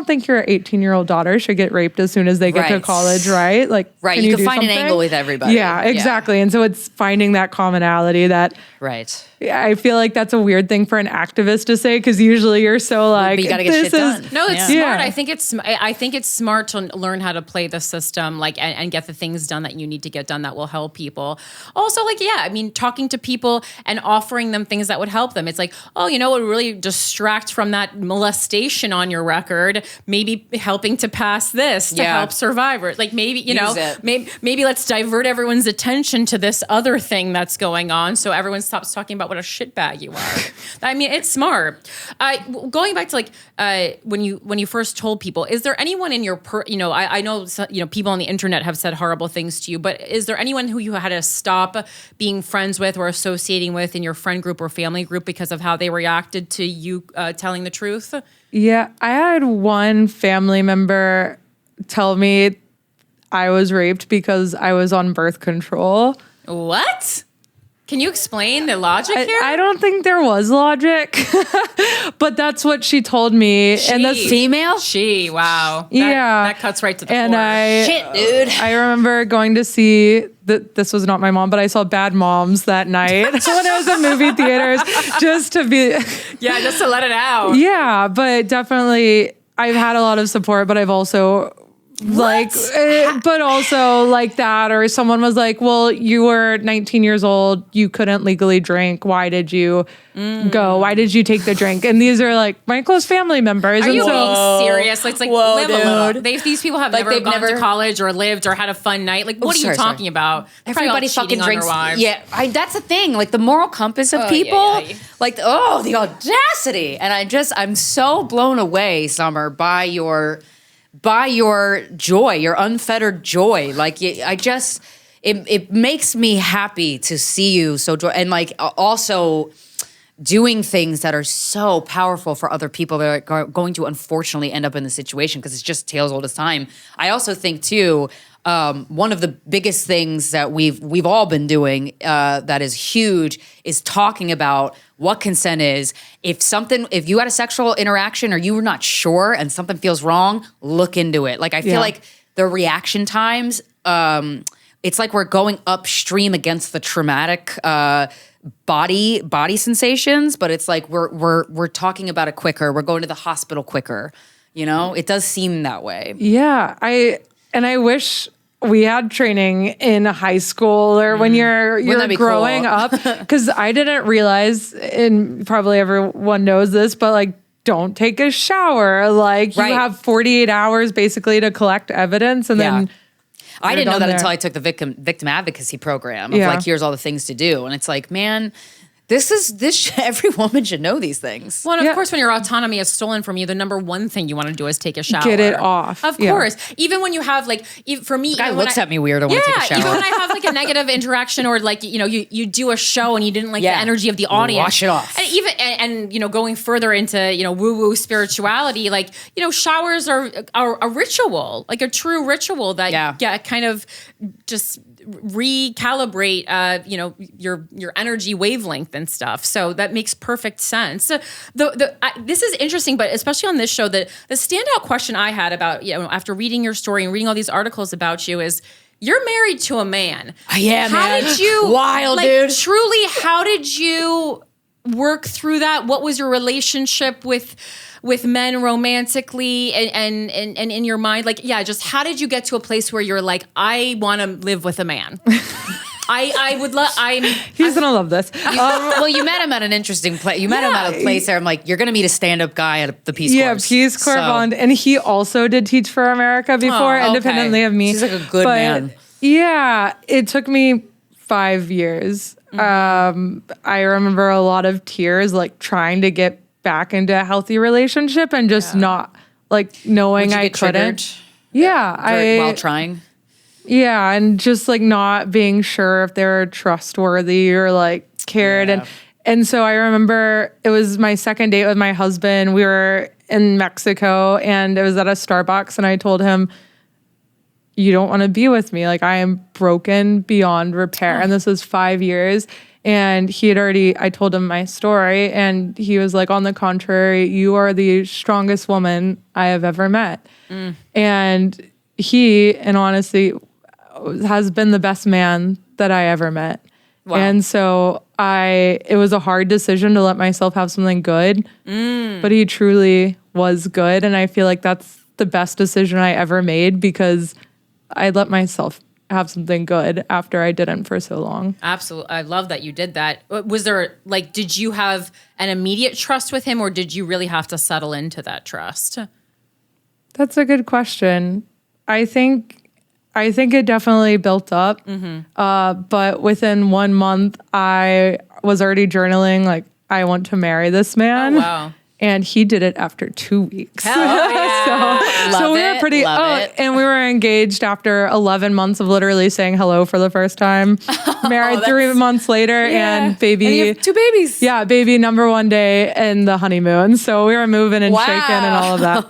think your 18-year-old daughter should get raped as soon as they get to college, right? Like, right. Can you you can find something? an angle with everybody. Yeah, exactly. And so it's finding that commonality that I feel like that's a weird thing for an activist to say, because usually you're so like, but you gotta get shit done. No, it's smart. I think it's smart to learn how to play the system, like, and get the things done that you need to get done that will help people. Also, like, talking to people and offering them things that would help them. It's like, oh, you know what would really distract from that molestation on your record? Maybe helping to pass this to help survivors. Like, maybe, maybe let's divert everyone's attention to this other thing that's going on, so everyone stops talking about what a shitbag you are. I mean, it's smart. Going back to like when you first told people, is there anyone in your I know people on the internet have said horrible things to you, but is there anyone who you had to stop being friends with or associating with in your friend group or family group because of how they reacted to you telling the truth? Yeah, I had one family member tell me I was raped because I was on birth control. What? Can you explain the logic here? I don't think there was logic, but that's what she told me. And the female? Wow. That cuts right to the and core. Shit, dude. I remember going to see, this was not my mom, but I saw Bad Moms that night when I was in movie theaters, just to let it out. Yeah, but definitely I've had a lot of support, but I've also... but also like that, or someone was like, well, you were 19 years old, you couldn't legally drink. Why did you go? Why did you take the drink? And these are like my close family members. Are you being serious? It's like, live a little. These people have like never gone to college or lived or had a fun night. Like, what are you talking about? Everybody fucking drinks. Yeah, that's the thing. Like the moral compass of people. Like, the audacity. And I'm so blown away, Summer, by your joy, your unfettered joy. Like, it makes me happy to see you so joy, and like also doing things that are so powerful for other people that are going to unfortunately end up in the situation, because it's just tales old as time. I also think too, one of the biggest things that we've all been doing that is huge is talking about what consent is. If you had a sexual interaction or you were not sure and something feels wrong, look into it. Like, I feel like the reaction times, it's like we're going upstream against the traumatic body sensations, but it's like we're talking about it quicker. We're going to the hospital quicker. It does seem that way. Yeah, I wish we had training in high school or when you're growing up, because I didn't realize, and probably everyone knows this, but like, don't take a shower. Like, you have 48 hours basically to collect evidence, and then I didn't know that until I took the victim advocacy program of like, here's all the things to do, and it's like, man, every woman should know these things. Well, and of course, when your autonomy is stolen from you, the number one thing you want to do is take a shower. Get it off. Of course. Even when you have like, for me, the guy looks at me weird. I want to take a shower. Even when I have like a negative interaction, or like, you do a show and you didn't like the energy of the audience. Wash it off. And even and going further into woo-woo spirituality, your showers are a ritual, like a true ritual that kind of just recalibrate your energy wavelength and stuff. So that makes perfect sense. This is interesting, but especially on this show, the standout question I had about after reading your story and reading all these articles about you is, you're married to a man. Yeah, how man. Did you wild, dude? Truly, how did you work through that? What was your relationship with men romantically and in your mind? Like, just how did you get to a place where you're like, I want to live with a man? I would love. He's gonna love this. Well, you met him at an interesting place. You met him at a place there. I'm like, you're gonna meet a stand-up guy at the Peace Corps. Yeah, Peace Corps bond, and he also did Teach for America before, independently of me. He's like a good man. Yeah, it took me 5 years. I remember a lot of tears, like trying to get back into a healthy relationship and just not like knowing I couldn't. While trying. Yeah, and just like not being sure if they're trustworthy or like cared. And so I remember it was my second date with my husband. We were in Mexico and it was at a Starbucks, and I told him, you don't want to be with me. Like, I am broken beyond repair. And this was 5 years. And I told him my story, and he was like, on the contrary, you are the strongest woman I have ever met. And he, and honestly, has been the best man that I ever met. Wow. And so it was a hard decision to let myself have something good, but he truly was good. And I feel like that's the best decision I ever made because I let myself have something good after I didn't for so long. Absolutely. I love that you did that. Was there, like, did you have an immediate trust with him or did you really have to settle into that trust? That's a good question. I think it definitely built up. But within 1 month, I was already journaling, like, I want to marry this man. Oh, wow. And he did it after 2 weeks. Hell yeah. So we were pretty, and we were engaged after 11 months of literally saying hello for the first time. Married 3 months later and baby. And you have 2 babies. Yeah, baby number 1 day in the honeymoon. So we were moving and shaking and all of that.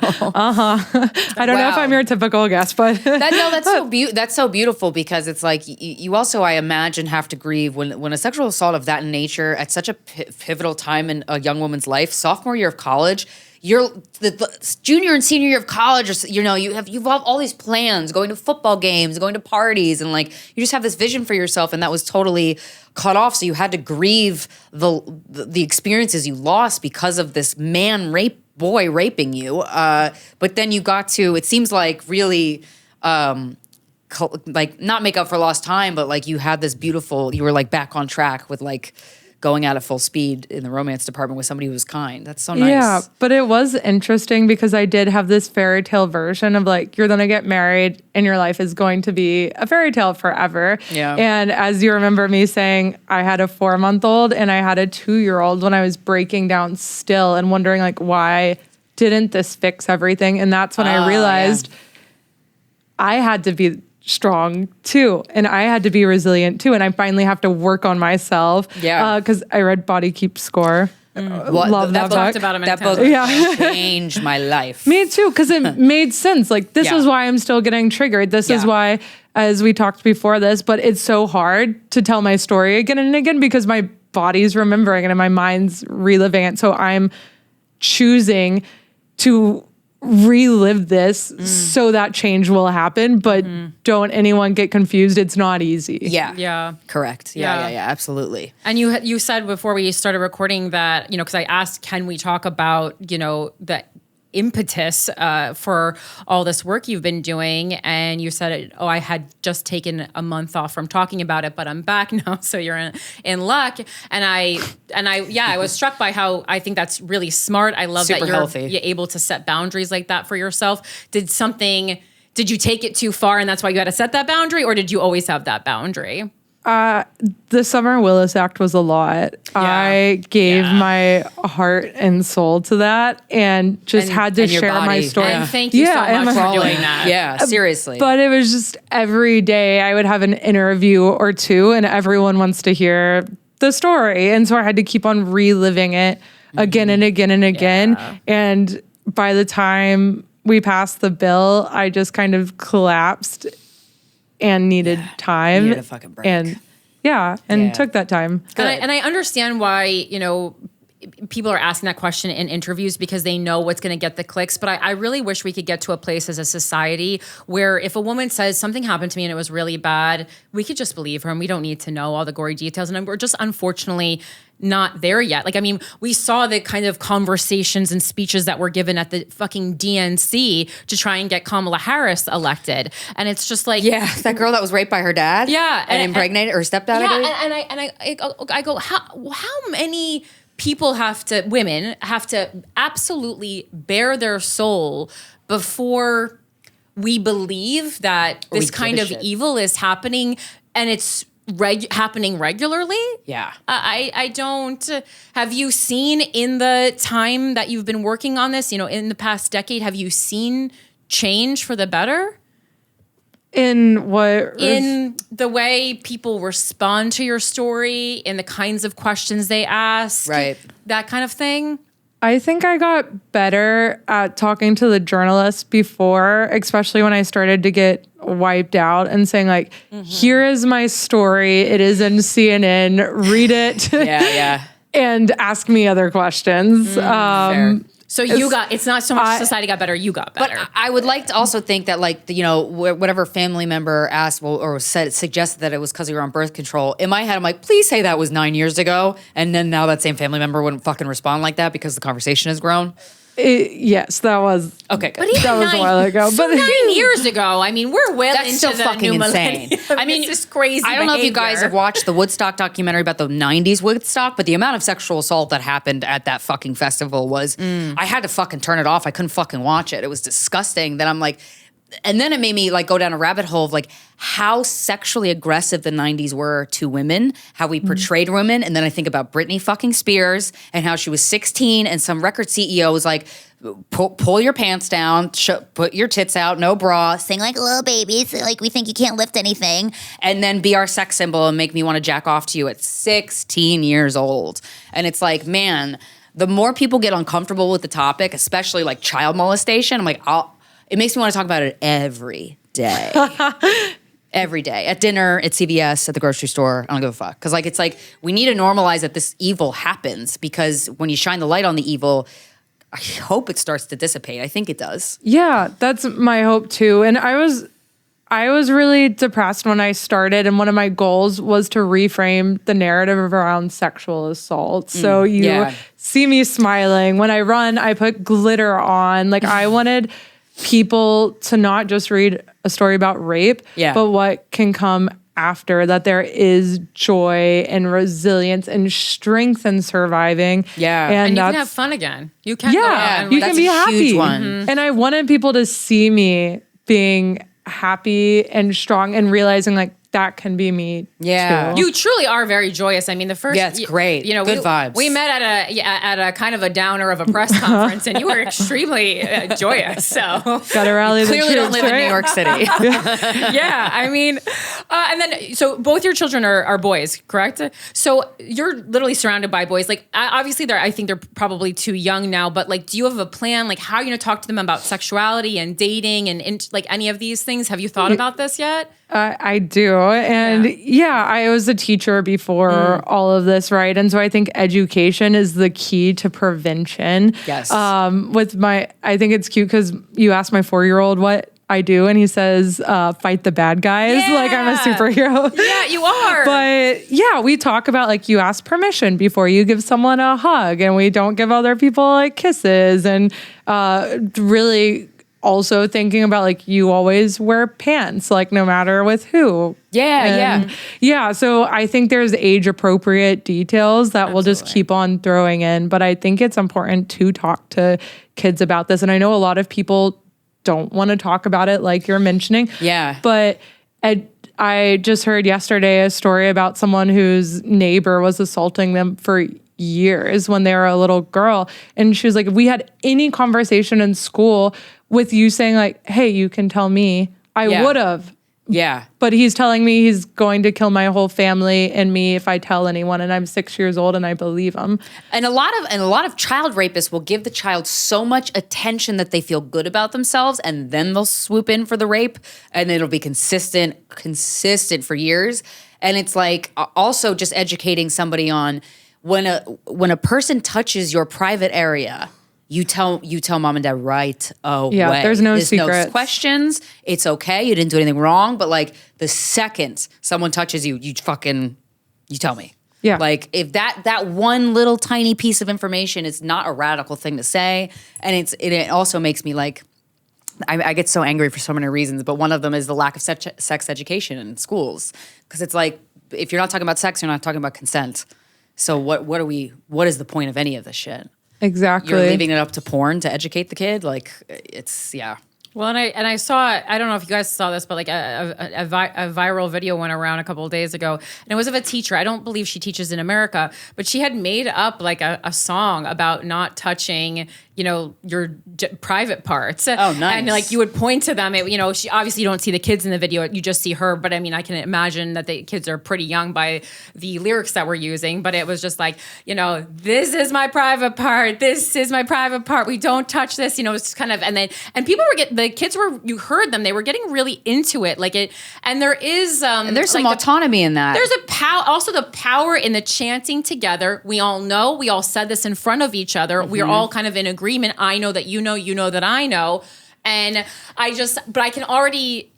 I don't know if I'm your typical guest, but. That's so beautiful because it's like you also, I imagine, have to grieve when a sexual assault of that nature at such a pivotal time in a young woman's life, sophomore year of college, you're the junior and senior year of college, you have all these plans, going to football games, going to parties, and like you just have this vision for yourself, and that was totally cut off. So you had to grieve the experiences you lost because of this boy raping you. But then you got to, it seems like really like not make up for lost time, but like you had this beautiful, you were like back on track with like going out at full speed in the romance department with somebody who was kind. That's so nice. Yeah, but it was interesting because I did have this fairy tale version of like, you're going to get married and your life is going to be a fairy tale forever. Yeah. And as you remember me saying, I had a 4-month-old and I had a 2-year-old when I was breaking down still and wondering like, why didn't this fix everything? And that's when I realized I had to be strong too, and I had to be resilient too, and I finally have to work on myself. Yeah, because I read Body Keeps Score. Love that book. Talked about him that book changed my life. Me too, because it made sense. Like this is why I'm still getting triggered. This is why, as we talked before this, but it's so hard to tell my story again and again because my body's remembering it and my mind's reliving it. So I'm choosing to relive this so that change will happen, but don't anyone get confused. It's not easy. Yeah. Correct. Yeah, absolutely. And you said before we started recording that, because I asked, can we talk about, the impetus for all this work you've been doing, and you said, I had just taken a month off from talking about it, but I'm back now, so you're in luck. And I was struck by how I think that's really smart. I love Super that healthy. you're able to set boundaries like that for yourself. Did you take it too far and that's why you had to set that boundary, or did you always have that boundary? The Summer Willis Act was a lot. I gave my heart and soul to that and just had to share my story. And thank you so much for doing that. Yeah, seriously. But it was just every day I would have an interview or two and everyone wants to hear the story. And so I had to keep on reliving it again and again and again. Yeah. And by the time we passed the bill, I just kind of collapsed and needed time. You needed a fucking break. And took that time. And I understand why, people are asking that question in interviews because they know what's going to get the clicks. But I really wish we could get to a place as a society where if a woman says something happened to me and it was really bad, we could just believe her and we don't need to know all the gory details. And we're just unfortunately not there yet. Like, I mean, we saw the kind of conversations and speeches that were given at the fucking DNC to try and get Kamala Harris elected. And it's just like... Yeah, that girl that was raped by her dad. Yeah. And impregnated, or stepdad, yeah, I go, how many... women have to absolutely bare their soul before we believe that this kind of evil is happening and it's happening regularly. Yeah. I don't, have you seen in the time that you've been working on this, in the past decade, have you seen change for the better? In what? In the way people respond to your story, in the kinds of questions they ask, right? That kind of thing. I think I got better at talking to the journalists before, especially when I started to get wiped out and saying like, here is my story. It is in CNN. Read it. Yeah. And ask me other questions. Fair. So it's not so much society got better, you got better. But I would like to also think that, like, you know, whatever family member asked suggested that it was because you were on birth control. In my head, I'm like, please say that was 9 years ago. And then now that same family member wouldn't fucking respond like that because the conversation has grown. Yes, that was okay. Good. But that was a while ago. So but 9 years ago, I mean, we're well that's into still the fucking new insane. I mean, it's just crazy. I don't know if you guys have watched the Woodstock documentary about the '90s Woodstock, but the amount of sexual assault that happened at that fucking festival was I had to fucking turn it off. I couldn't fucking watch it. It was disgusting. Then I'm like. And then it made me like go down a rabbit hole of like how sexually aggressive the 90s were to women, how we portrayed women. And then I think about Britney fucking Spears and how she was 16 and some record CEO was like, pull your pants down, put your tits out, no bra, sing like a little baby, so like we think you can't lift anything, and then be our sex symbol and make me want to jack off to you at 16 years old. And it's like, man, the more people get uncomfortable with the topic, especially like child molestation, I'm like, it makes me want to talk about it every day. Every day. At dinner, at CVS, at the grocery store. I don't give a fuck. Because like it's like we need to normalize that this evil happens because when you shine the light on the evil, I hope it starts to dissipate. I think it does. Yeah, that's my hope too. And I was really depressed when I started, and one of my goals was to reframe the narrative around sexual assault. So you see me smiling. When I run, I put glitter on. Like I wanted people to not just read a story about rape, but what can come after, that there is joy and resilience and strength in surviving. Yeah. And you can have fun again. You can go out and you can be happy. Huge one. And I wanted people to see me being happy and strong and realizing like that can be me too. You truly are very joyous. I mean, the first... Yeah, it's great. You know, good vibes. We met at a kind of a downer of a press conference, and you were extremely joyous. So gotta rally the troops. Clearly don't live in New York City. Yeah, I mean, and then so both your children are boys, correct? So you're literally surrounded by boys. Like obviously, I think they're probably too young now. But like, do you have a plan? Like, how are you going to talk to them about sexuality and dating and like any of these things? Have you thought about this yet? I do. And I was a teacher before all of this, right? And so I think education is the key to prevention. Yes. I think it's cute because you asked my 4-year-old what I do, and he says, fight the bad guys. Yeah. Like I'm a superhero. Yeah, you are. But yeah, we talk about like you ask permission before you give someone a hug, and we don't give other people like kisses, and really also thinking about like you always wear pants, like no matter with who. Yeah. So I think there's age appropriate details that we'll just keep on throwing in. But I think it's important to talk to kids about this. And I know a lot of people don't want to talk about it like you're mentioning. Yeah. But I just heard yesterday a story about someone whose neighbor was assaulting them for years when they were a little girl. And she was like, if we had any conversation in school with you saying like, hey, you can tell me, I would have. Yeah. But he's telling me he's going to kill my whole family and me if I tell anyone, and I'm 6 years old and I believe him. And a lot of child rapists will give the child so much attention that they feel good about themselves, and then they'll swoop in for the rape, and it'll be consistent for years. And it's like also just educating somebody on when a person touches your private area, you tell mom and dad right away. Yeah, there's no secrets. No questions. It's okay. You didn't do anything wrong. But like the second someone touches you, you tell me. Yeah. Like if that one little tiny piece of information is not a radical thing to say, and it also makes me like, I get so angry for so many reasons, but one of them is the lack of sex education in schools. Because it's like, if you're not talking about sex, you're not talking about consent. So what is the point of any of this shit? Exactly. You're leaving it up to porn to educate the kid? Like, it's, yeah. Well, and I saw, I don't know if you guys saw this, but like a viral video went around a couple of days ago, and it was of a teacher. I don't believe she teaches in America, but she had made up like a song about not touching, your private parts. Oh, nice. And like you would point to them. She obviously you don't see the kids in the video. You just see her. But I mean, I can imagine that the kids are pretty young by the lyrics that we're using. But it was just like, this is my private part. This is my private part. We don't touch this. It's kind of and people were the kids you heard them, they were getting really into it. And there is, and there's some autonomy in that. There's also the power in the chanting together. We all know, we all said this in front of each other. We're all kind of in agreement. I know that you know that I know. And but I can already,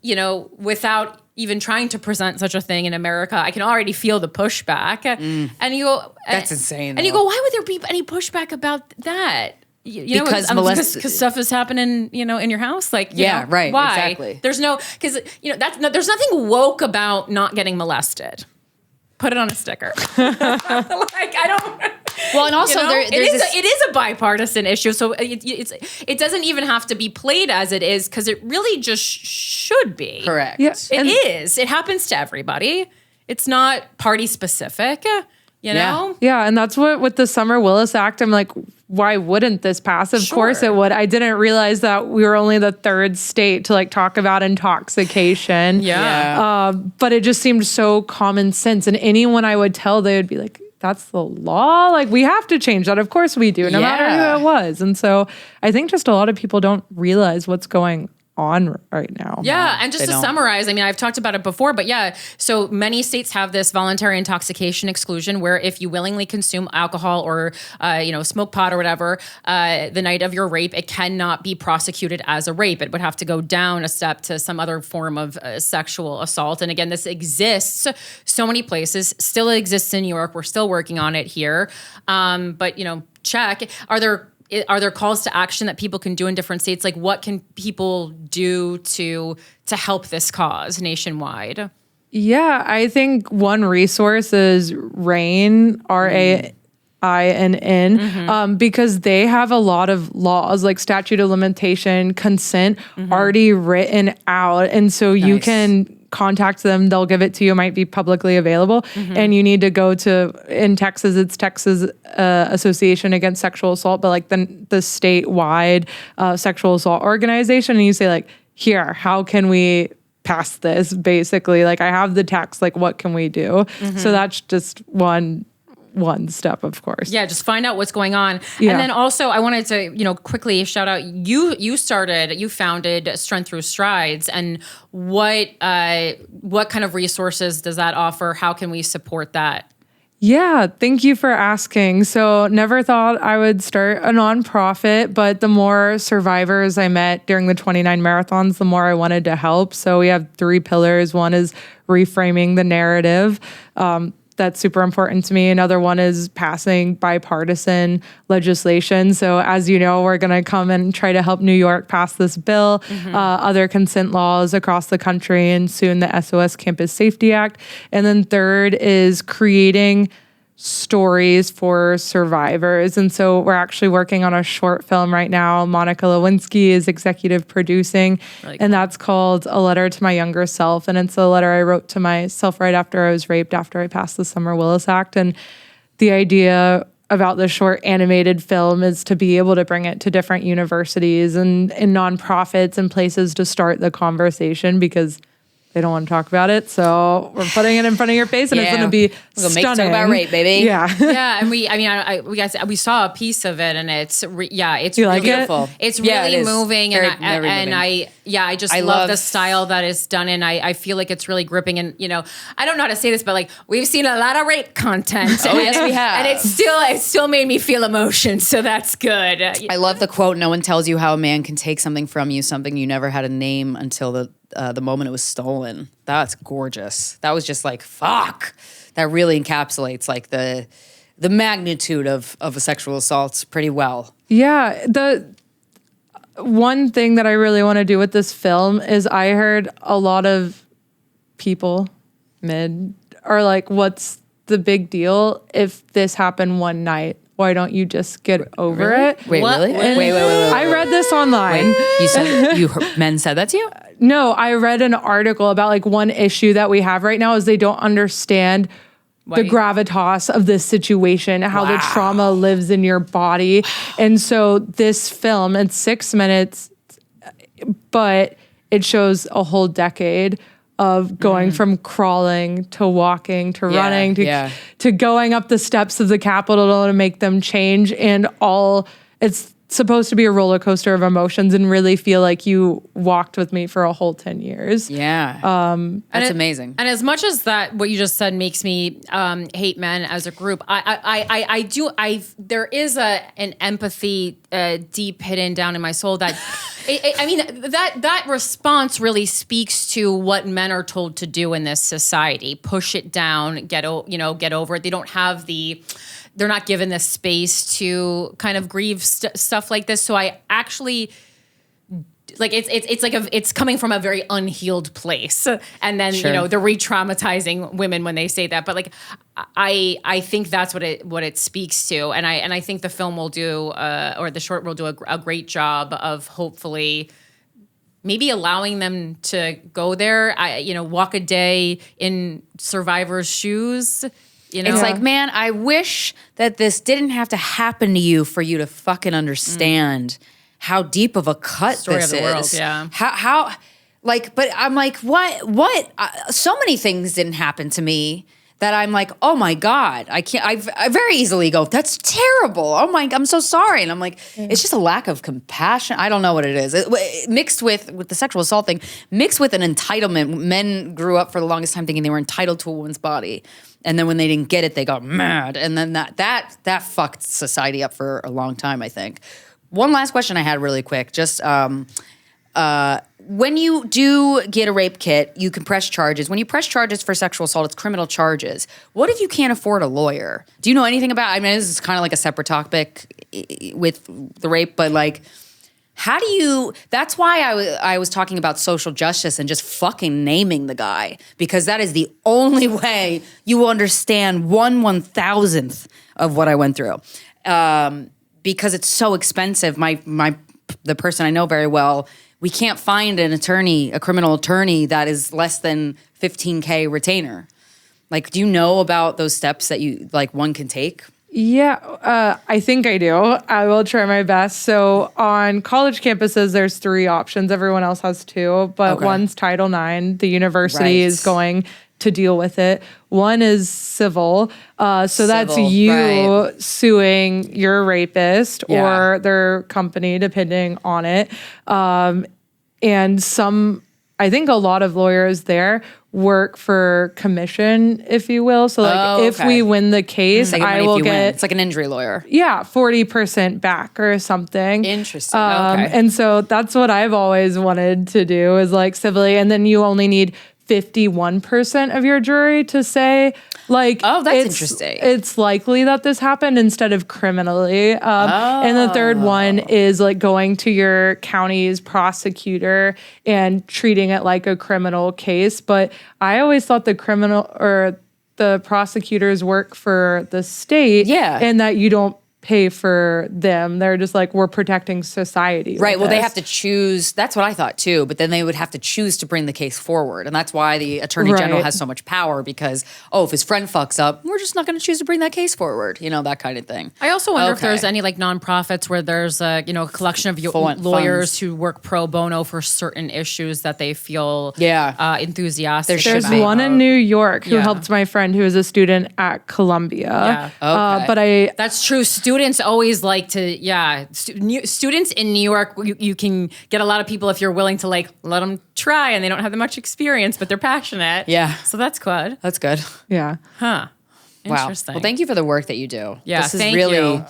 without even trying to present such a thing in America, I can already feel the pushback. And you go, that's insane. And you go, why would there be any pushback about that? Because stuff is happening, in your house. Right. Why? Exactly. There's there's nothing woke about not getting molested. Put it on a sticker. I don't. Well, and also it is a bipartisan issue, so it doesn't even have to be played as it is, because it really just should be. Correct. Yeah, it is. It happens to everybody. It's not party specific. Yeah, and that's what with the Summer Willis Act, I'm like, why wouldn't this pass? Of course it would. I didn't realize that we were only the third state to talk about intoxication. Yeah. But it just seemed so common sense. And anyone I would tell, they would be like, that's the law. We have to change that. Of course we do, no matter who it was. And so I think just a lot of people don't realize what's going on right now. Yeah, and just to summarize, I've talked about it before, but so many states have this voluntary intoxication exclusion where if you willingly consume alcohol or, smoke pot or whatever, the night of your rape, it cannot be prosecuted as a rape. It would have to go down a step to some other form of sexual assault. And again, this exists so many places, still exists in New York. We're still working on it here. But, check. Are there calls to action that people can do in different states? What can people do to help this cause nationwide? Yeah, I think one resource is RAINN, RAINN, because they have a lot of laws, like statute of limitation, consent, already written out. And so you can contact them, they'll give it to you, it might be publicly available. And you need to go to, in Texas, it's Texas Association Against Sexual Assault, but the statewide sexual assault organization. And you say here, how can we pass this? Basically, I have the text, what can we do? So that's just one step, of course. Yeah, just find out what's going on. Yeah. And then also I wanted to, quickly shout out, you founded Strength Through Strides, and what kind of resources does that offer? How can we support that? Yeah, thank you for asking. So never thought I would start a nonprofit, but the more survivors I met during the 29 marathons, the more I wanted to help. So we have 3 pillars. One is reframing the narrative. That's super important to me. Another one is passing bipartisan legislation. So as you know, we're going to come and try to help New York pass this bill, other consent laws across the country, and soon the SOS Campus Safety Act. And then third is creating stories for survivors. And so we're actually working on a short film right now. Monica Lewinsky is executive producing, and that's called A Letter to My Younger Self. And it's a letter I wrote to myself right after I was raped, after I passed the Summer Willis Act. And the idea about the short animated film is to be able to bring it to different universities and nonprofits and places to start the conversation, because they don't want to talk about it, so we're putting it in front of your face, and it's going to be stunning. Make talk about rape, baby. Yeah, yeah. And we saw a piece of it, and it's really beautiful. It's really moving, and I just love the style that it's done in. I feel like it's really gripping, and I don't know how to say this, but we've seen a lot of rape content. Oh yes, we have, and it still made me feel emotion, so that's good. I love the quote: "No one tells you how a man can take something from you, something you never had a name until the moment it was stolen." That's gorgeous. That was just fuck. That really encapsulates the magnitude of a sexual assault pretty well. Yeah. The one thing that I really want to do with this film is I heard a lot of people are what's the big deal if this happened one night? Why don't you just get over it? Wait, what? Really? Wait. I read this online. Wait, men said that to you? No, I read an article about one issue that we have right now is they don't understand the gravitas of this situation, how the trauma lives in your body. And so this film, it's 6 minutes, but it shows a whole decade of going from crawling to walking to running to going up the steps of the Capitol to make them change, and all it's supposed to be a roller coaster of emotions and really feel like you walked with me for a whole 10 years. Yeah. That's amazing. And as much as that, what you just said makes me hate men as a group, there is an empathy deep hidden down in my soul that, that response really speaks to what men are told to do in this society. Push it down, get over it. They don't have they're not given the space to kind of grieve stuff like this. So I actually it's coming from a very unhealed place, and then they're re-traumatizing women when they say that. But I think that's what it speaks to, and I think the film will do or the short will do a great job of hopefully maybe allowing them to go there. Walk a day in survivors' shoes. It's like, man, I wish that this didn't have to happen to you for you to fucking understand how deep of a cut Story this of the is. World, yeah. How, but I'm like, what? So many things didn't happen to me that I'm like, oh my God, I can't, I very easily go, that's terrible. Oh my, I'm so sorry. And I'm like, it's just a lack of compassion. I don't know what it is. Mixed with the sexual assault thing, mixed with an entitlement. Men grew up for the longest time thinking they were entitled to a woman's body. And then when they didn't get it, they got mad. And then that fucked society up for a long time, I think. One last question I had really quick. Just when you do get a rape kit, you can press charges. When you press charges for sexual assault, it's criminal charges. What if you can't afford a lawyer? Do you know anything about, I mean, this is kind of like a separate topic with the rape, but how do you, that's why I was talking about social justice and just fucking naming the guy, because that is the only way you will understand 1/1000th of what I went through. Because it's so expensive. The person I know very well, we can't find a criminal attorney that is less than $15K retainer. Do you know about those steps that one can take? Yeah, I think I do. I will try my best. So on college campuses, there's 3 options. Everyone else has 2, but one's Title IX. The university is going to deal with it. One is civil. So that's you suing your rapist or their company, depending on it. And I think a lot of lawyers there work for commission, if you will. So if we win the case, I will get... It's like an injury lawyer. Yeah, 40% back or something. Interesting. Okay. And so that's what I've always wanted to do is civilly. And then you only need 51% of your jury to say that's interesting. It's likely that this happened instead of criminally. And the third one is going to your county's prosecutor and treating it like a criminal case. But I always thought the criminal or the prosecutors work for the state, and that you don't pay for them. They're just we're protecting society. Right. Well, they have to choose. That's what I thought too. But then they would have to choose to bring the case forward. And that's why the attorney general has so much power because, if his friend fucks up, we're just not going to choose to bring that case forward. That kind of thing. I also wonder if there's any nonprofits where there's a collection of lawyers who work pro bono for certain issues that they feel enthusiastic. There's one in New York who helped my friend who is a student at Columbia. Yeah. But that's true. Students always like to, students in New York, you can get a lot of people if you're willing to let them try and they don't have that much experience, but they're passionate. Yeah. So that's good. That's good. Yeah. Huh. Wow. Interesting. Well, thank you for the work that you do. Yeah, this is really, you.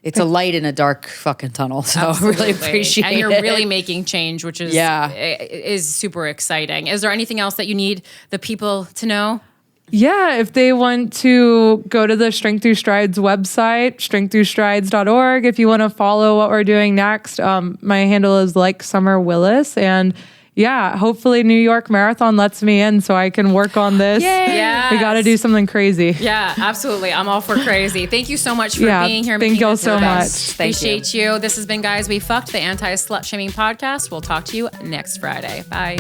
It's a light in a dark fucking tunnel. So I really appreciate it. And you're really making change, which is super exciting. Is there anything else that you need the people to know? Yeah, if they want to go to the Strength Through Strides website, strengththroughstrides.org. If you want to follow what we're doing next, my handle is Summer Willis. And hopefully New York Marathon lets me in so I can work on this. Yes. We got to do something crazy. Yeah, absolutely. I'm all for crazy. Thank you so much for being here. Thank y'all so much. Appreciate you. This has been Guys We Fucked, the Anti-Slut Shaming Podcast. We'll talk to you next Friday. Bye.